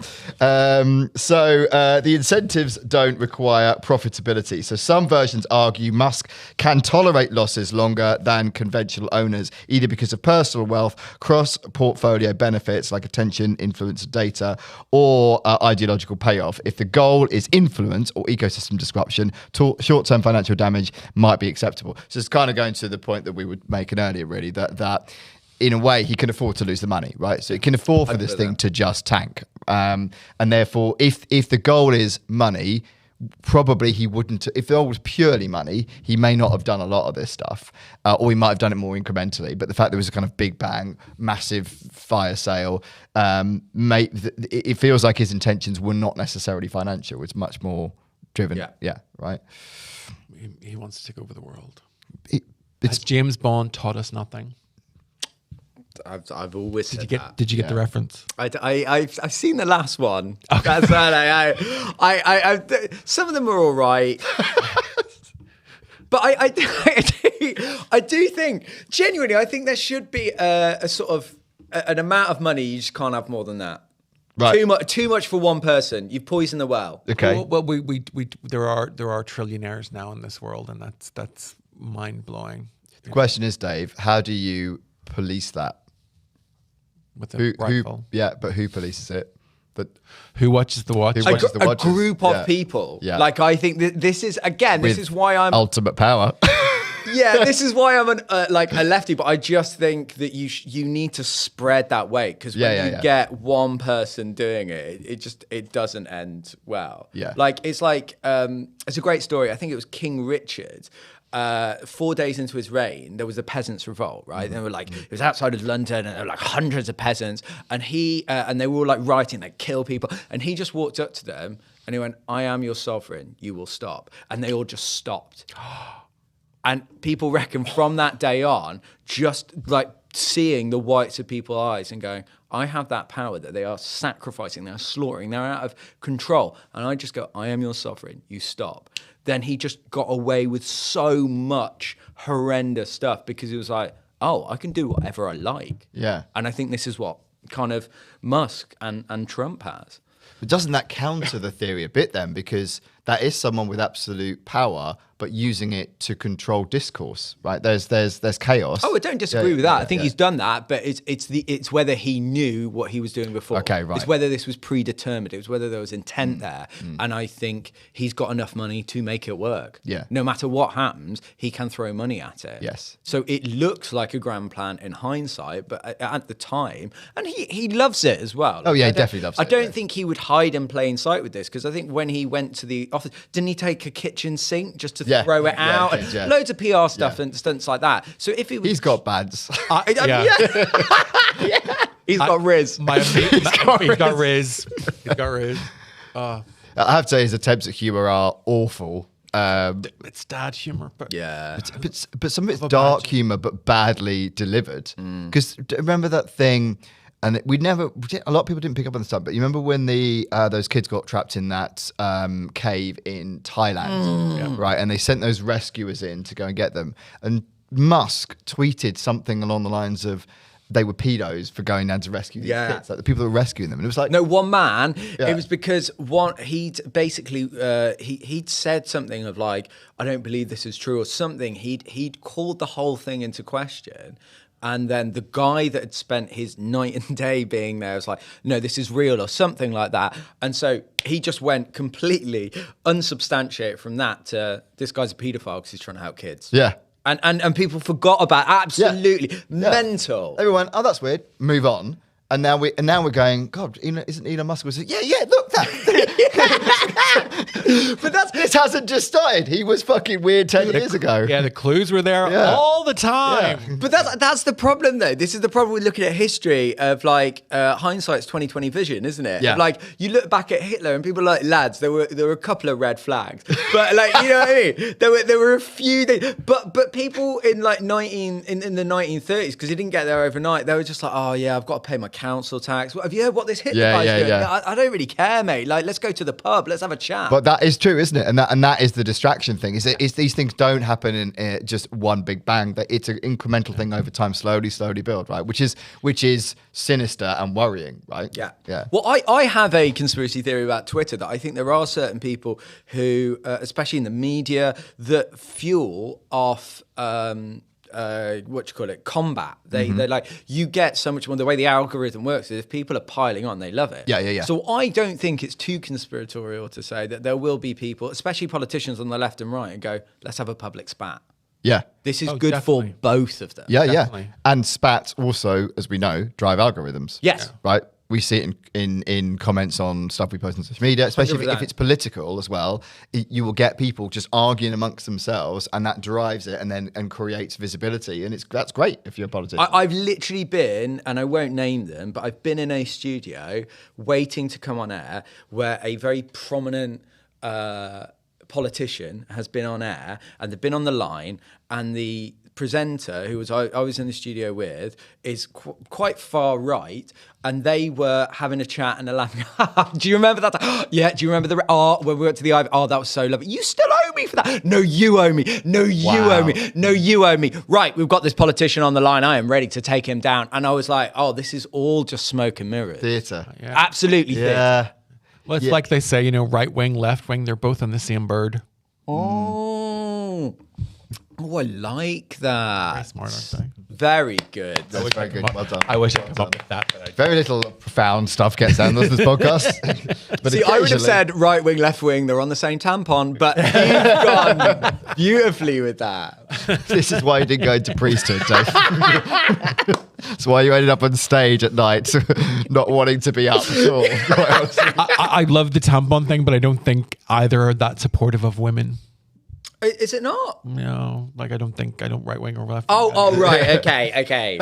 So the incentives don't require profitability. So some versions argue Musk can tolerate losses longer than conventional owners, either because of personal wealth, cross-portfolio benefits like attention, influence, data, or ideological payoff. If the goal is influence or ecosystem disruption, short-term financial damage might be acceptable. So it's kind of going to the point that we were making earlier, really, that in a way, he can afford to lose the money, right? So he can afford for this thing to just tank. And therefore, if the goal is money, probably he wouldn't. If the goal was purely money, he may not have done a lot of this stuff, or he might have done it more incrementally. But the fact there was a kind of big bang, massive fire sale, it feels like his intentions were not necessarily financial. It's much more driven. Yeah, right. He wants to take over the world. It's Has James Bond taught us nothing? I've always said that. Did you get the reference? I've seen the last one. That's right. I some of them are all right. But I do think, genuinely, I think there should be a sort of an amount of money. You just can't have more than that. right. Too much for one person. You've poisoned the well. Okay. Well, there are trillionaires now in this world, and that's mind blowing. The question is, Dave, how do you police that? With a rifle. But who polices it? But Who watches the watch? Who watches the A watches? group of Yeah. people. Yeah. Like, I think this is, again, this With is why I'm... ultimate power. Yeah, this is why I'm a lefty, but I just think that you need to spread that weight, because when you get one person doing it doesn't end well. Yeah. Like, it's a great story. I think it was King Richard. 4 days into his reign, there was a peasants' revolt, right? They were like, it was outside of London, and there were like hundreds of peasants, and and they were all like rioting, they'd kill people, and he just walked up to them and he went, "I am your sovereign, you will stop," and they all just stopped. And people reckon from that day on, just like seeing the whites of people's eyes and going, I have that power, that they are sacrificing, they're slaughtering, they're out of control. And I just go, I am your sovereign, you stop. Then he just got away with so much horrendous stuff because he was like, oh, I can do whatever I like. Yeah. And I think this is what kind of Musk and Trump has. But doesn't that counter the theory a bit then? Because that is someone with absolute power, but using it to control discourse, right? There's chaos. Oh, I don't disagree with that. I think he's done that, but it's whether he knew what he was doing before. Okay, right. It's whether this was predetermined. It was whether there was intent there. And I think he's got enough money to make it work. Yeah. No matter what happens, he can throw money at it. Yes. So it looks like a grand plan in hindsight, but at the time, and he loves it as well. Oh, yeah, he definitely loves it. I don't think he would hide in plain sight with this, because I think when he went to the office, didn't he take a kitchen sink just to throw it out? Yeah. Loads of PR stuff and stunts like that. So if he was, He's got bads. He's got Riz. He's got Riz. I have to say his attempts at humour are awful. It's dad humor, but But some of it's dark humour, but badly delivered. Because remember that thing, and a lot of people didn't pick up on this stuff, but you remember when those kids got trapped in that cave in Thailand, right? And they sent those rescuers in to go and get them. And Musk tweeted something along the lines of, they were pedos for going down to rescue these kids, like the people that were rescuing them. And it was like, no, one man. Yeah. It was because he'd basically he'd said something of like, I don't believe this is true or something. He'd called the whole thing into question. And then the guy that had spent his night and day being there was like, no, this is real or something like that. And so he just went completely unsubstantiated from that to, this guy's a paedophile because he's trying to help kids. yeah. And people forgot about absolutely mental. Everyone, oh, that's weird. Move on. And now we're going, God, isn't Elon Musk? Yeah, look, that. But this hasn't just started. He was fucking weird 10 years ago. Yeah, the clues were there all the time. Yeah. But that's the problem, though. This is the problem with looking at history of like hindsight's 20/20 vision, isn't it? Yeah. Like you look back at Hitler and people are like, lads, there were a couple of red flags, but like you know what I mean. There were a few things, but people in like in the 1930s, because he didn't get there overnight, they were just like, oh yeah, I've got to pay my council tax. Have you heard what this Hitler guy's doing? Yeah. I don't really care, mate. Like, let's go to the pub. Let's have a chat. But that is true, isn't it? And that is the distraction thing. Is these things don't happen in just one big bang. That it's an incremental thing over time, slowly build, right? Which is sinister and worrying, right? Yeah. Well, I have a conspiracy theory about Twitter that I think there are certain people who, especially in the media, that fuel off. Combat. They like, you get so much more. The way the algorithm works is if people are piling on, they love it. Yeah. So I don't think it's too conspiratorial to say that there will be people, especially politicians on the left and right, and go, let's have a public spat. Yeah. This is good for both of them. Yeah. And spats also, as we know, drive algorithms. Yes. Right? We see it in comments on stuff we post on social media, especially if it's political as well. You will get people just arguing amongst themselves, and that drives it and creates visibility. And that's great if you're a politician. I've literally been, and I won't name them, but I've been in a studio waiting to come on air where a very prominent politician has been on air, and they've been on the line, and the presenter who I was in the studio with is quite far right, and they were having a chat and they're laughing. Do you remember that? Yeah. Do you remember when we went to the Ivy? Oh, that was so lovely. You still owe me for that. No, you owe me. No, you owe me. No, you owe me. Right, we've got this politician on the line. I am ready to take him down. And I was like, oh, this is all just smoke and mirrors. Theatre. Yeah. Absolutely theatre. Well, it's like they say, right wing, left wing, they're both on the same bird. Oh. Oh, I like that. Very smart, aren't Very good. That's very good. Well done. I wish I could come up with that. But Very little profound stuff gets down on this podcast. But See, I would have occasionally- said right wing, left wing, they're on the same tampon, but you've gone beautifully with that. This is why you didn't go into priesthood, Dave. That's why you ended up on stage at night, not wanting to be up at all. I love the tampon thing, but I don't think either are that supportive of women. Is it not? No, like I don't right wing or left. Oh, right. Okay.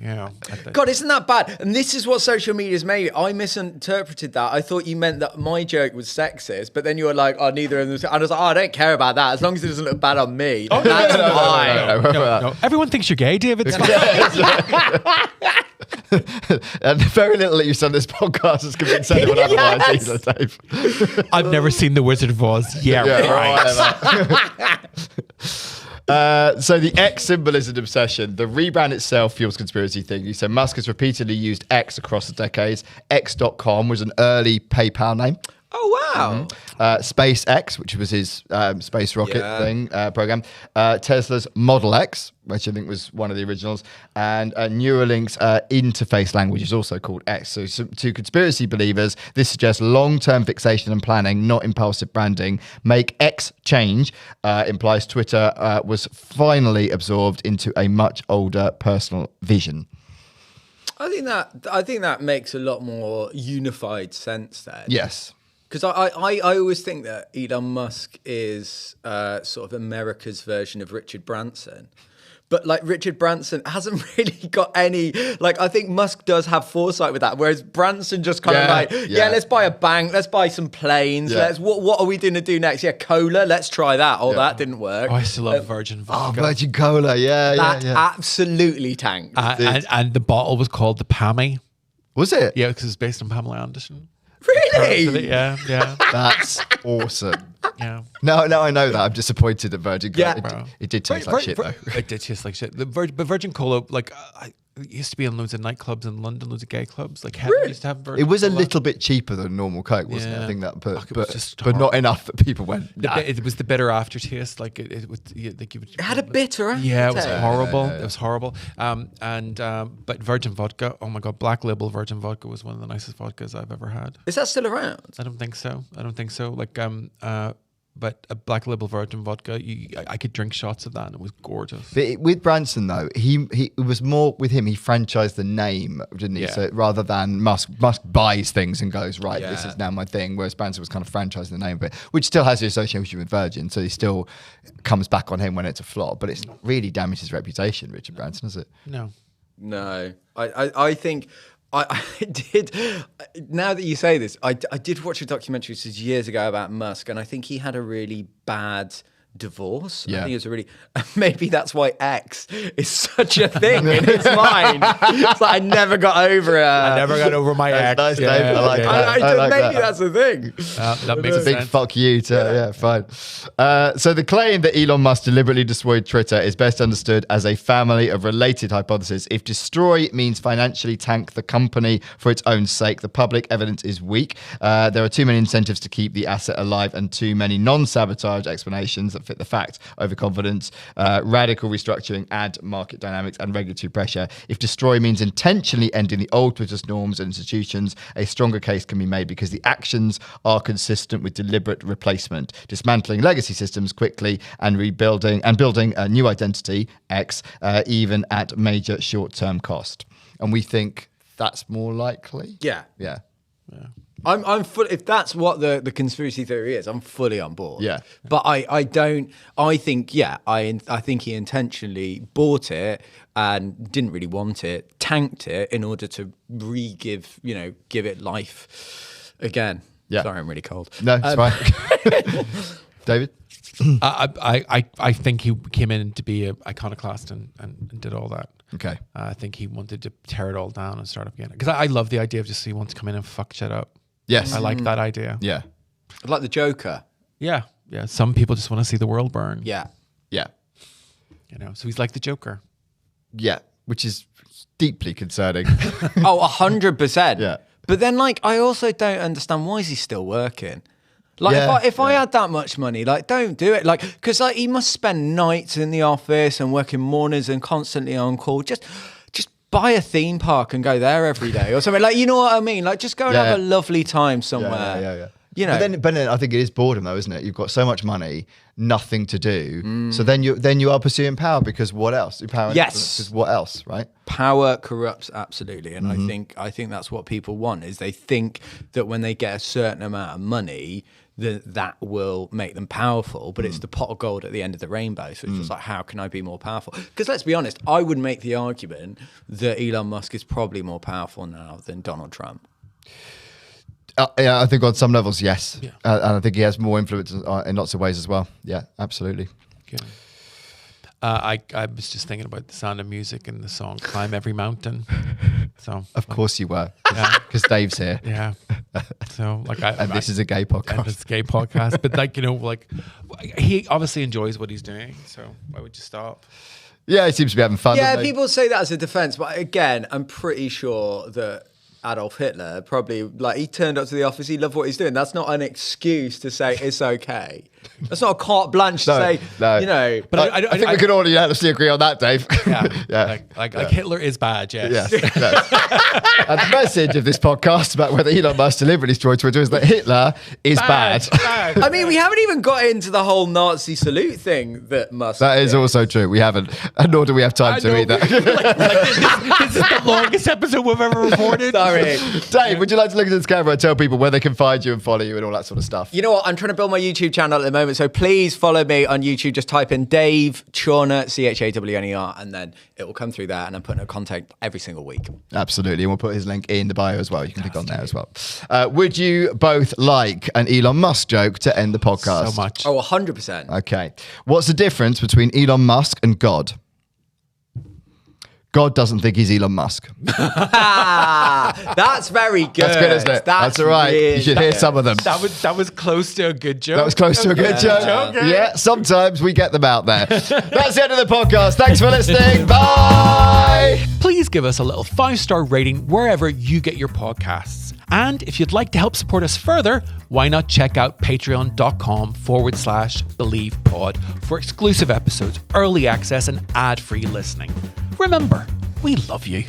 Yeah. God, isn't that bad? And this is what social media's made. I misinterpreted that. I thought you meant that my joke was sexist, but then you were like, oh, neither of them. And I was like, oh, I don't care about that. As long as it doesn't look bad on me. That's fine. No. Everyone thinks you're gay, David. And very little that you've said on this podcast has convinced anyone otherwise either, Dave. I've never seen The Wizard of Oz. Yeah, right. So the X symbol is an obsession. The rebrand itself fuels conspiracy theories. So Musk has repeatedly used X across the decades. X.com was an early PayPal name. Oh, wow. SpaceX, which was his space rocket thing program. Tesla's Model X, which I think was one of the originals. And Neuralink's interface language is also called X. So to conspiracy believers, this suggests long-term fixation and planning, not impulsive branding. Make X change implies Twitter was finally absorbed into a much older personal vision. I think that makes a lot more unified sense then. Yes. Because I always think that Elon Musk is sort of America's version of Richard Branson. But like Richard Branson hasn't really got any, like I think Musk does have foresight with that. Whereas Branson just kind of like, let's buy a bank, let's buy some planes, what are we going to do next? Yeah, cola, let's try that. Oh, that didn't work. Oh, I still love Virgin vodka. Oh, Virgin Cola, That absolutely tanked. And the bottle was called the Pammy. Was it? Yeah, because it's based on Pamela Anderson. Really? Yeah. That's awesome. Yeah. No, I know that. I'm disappointed that Virgin Cola. Yeah. It did taste like shit, though. It did taste like shit. But Virgin Cola, like, it used to be in loads of nightclubs in London, loads of gay clubs. Like, Heaven used to have Virgin It was a Cola. little bit cheaper than normal Coke, wasn't it? Yeah. I think that, It was just but not enough that people went. It was the bitter aftertaste. Like, it Had a bitter aftertaste. Yeah, it was horrible. It was horrible. But Virgin vodka, oh my God, Black Label Virgin vodka was one of the nicest vodkas I've ever had. Is that still around? I don't think so. Like, but a Black Label Virgin vodka, I could drink shots of that, and it was gorgeous. But with Branson though, it was more with him. He franchised the name, didn't he? Yeah. So rather than Musk buys things and goes, right, this is now my thing. Whereas Branson was kind of franchising the name of it, which still has the association with Virgin. So he still comes back on him when it's a flop, but it's not really damaged his reputation, Richard Branson, has it? No. I think I did. Now that you say this, I did watch a documentary this was years ago about Musk, and I think he had a really bad divorce. Yeah. I think it was a really. Maybe that's why X is such a thing in his mind. It's like I never got over it. I never got over my ex. Nice, Dave. I like that. I like maybe that. that's the thing. That makes It's a big sense. fuck you to, fine. So the claim that Elon Musk deliberately destroyed Twitter is best understood as a family of related hypotheses. If destroy means financially tank the company for its own sake, the public evidence is weak. There are too many incentives to keep the asset alive and too many non-sabotage explanations that fit the fact: overconfidence, radical restructuring, ad market dynamics, and regulatory pressure. If destroy means intentionally ending the old Twitter's norms and institutions, a stronger case can be made because the actions are consistent with deliberate replacement, dismantling legacy systems quickly and building a new identity, X, even at major short-term cost. And we think that's more likely. Yeah. I'm full. If that's what the conspiracy theory is, I'm fully on board. Yeah. But I don't. I think I think he intentionally bought it and didn't really want it, tanked it in order to give it life again. Yeah. Sorry, I'm really cold. No, it's fine. David? I think he came in to be an iconoclast and did all that. Okay. I think he wanted to tear it all down and start up again. Because I love the idea of just he wants to come in and fuck shit up. Yes. I like that idea. Yeah. Like the Joker. Yeah. Some people just want to see the world burn. Yeah. Yeah. So he's like the Joker. Yeah. Which is deeply concerning. Oh, 100%. Yeah. But then, I also don't understand, why is he still working? Like Yeah, if I had that much money, like don't do it. Like because like he must spend nights in the office and working mornings and constantly on call. Just buy a theme park and go there every day or something. Like you know what I mean? Like just go and have a lovely time somewhere. Yeah. You know. But then I think it is boredom though, isn't it? You've got so much money, nothing to do. So then you are pursuing power because what else? Power and influence, because what else, right? Power corrupts absolutely, and I think that's what people want. Is they think that when they get a certain amount of money, that will make them powerful, but it's the pot of gold at the end of the rainbow. So it's just like, how can I be more powerful? Because let's be honest, I would make the argument that Elon Musk is probably more powerful now than Donald Trump. Yeah, I think on some levels, yes. Yeah. And I think he has more influence in lots of ways as well. Yeah, absolutely. Yeah. I was just thinking about the Sound of Music and the song "Climb Every Mountain." So Of course you were, Yeah. because Dave's here. yeah. So like, And this is a gay and podcast. it's a gay podcast, but like like he obviously enjoys what he's doing. So why would you stop? Yeah, he seems to be having fun. Yeah, doesn't he? people say that as a defense, but again, I'm pretty sure that Adolf Hitler probably, like, he turned up to the office, he loved what he's doing. That's not an excuse to say it's okay. That's not a carte blanche to say, you know. But I think we can all unanimously agree on that, Dave. Yeah, Yeah. Like Hitler is bad. Yes. Yes. And the message of this podcast about whether Elon Musk deliberately destroyed Twitter is that Hitler is bad. I mean, we haven't even got into the whole Nazi salute thing that Musk That is did. also true. We haven't, and nor do we have time to either. This is the longest episode we've ever recorded. Sorry. Dave, would you like to look at this camera and tell people where they can find you and follow you and all that sort of stuff? You know what? I'm trying to build my YouTube channel at the moment, so please follow me on YouTube. Just type in Dave Chawner, Chawner, and then it will come through there. And I'm putting up content every single week. Absolutely. And we'll put his link in the bio as well. You can click on there as well. Would you both like an Elon Musk joke to end the podcast? So much. Oh, 100%. Okay. What's the difference between Elon Musk and God? God doesn't think he's Elon Musk. That's very good. That's good, isn't it? That's all right. really You should hear some of them. That was close to a good joke. That was close to a good joke. Yeah, sometimes we get them out there. That's the end of the podcast. Thanks for listening. Bye. Please give us a little 5-star rating wherever you get your podcasts. And if you'd like to help support us further, why not check out patreon.com/BelievePod for exclusive episodes, early access, and ad-free listening. Remember, we love you.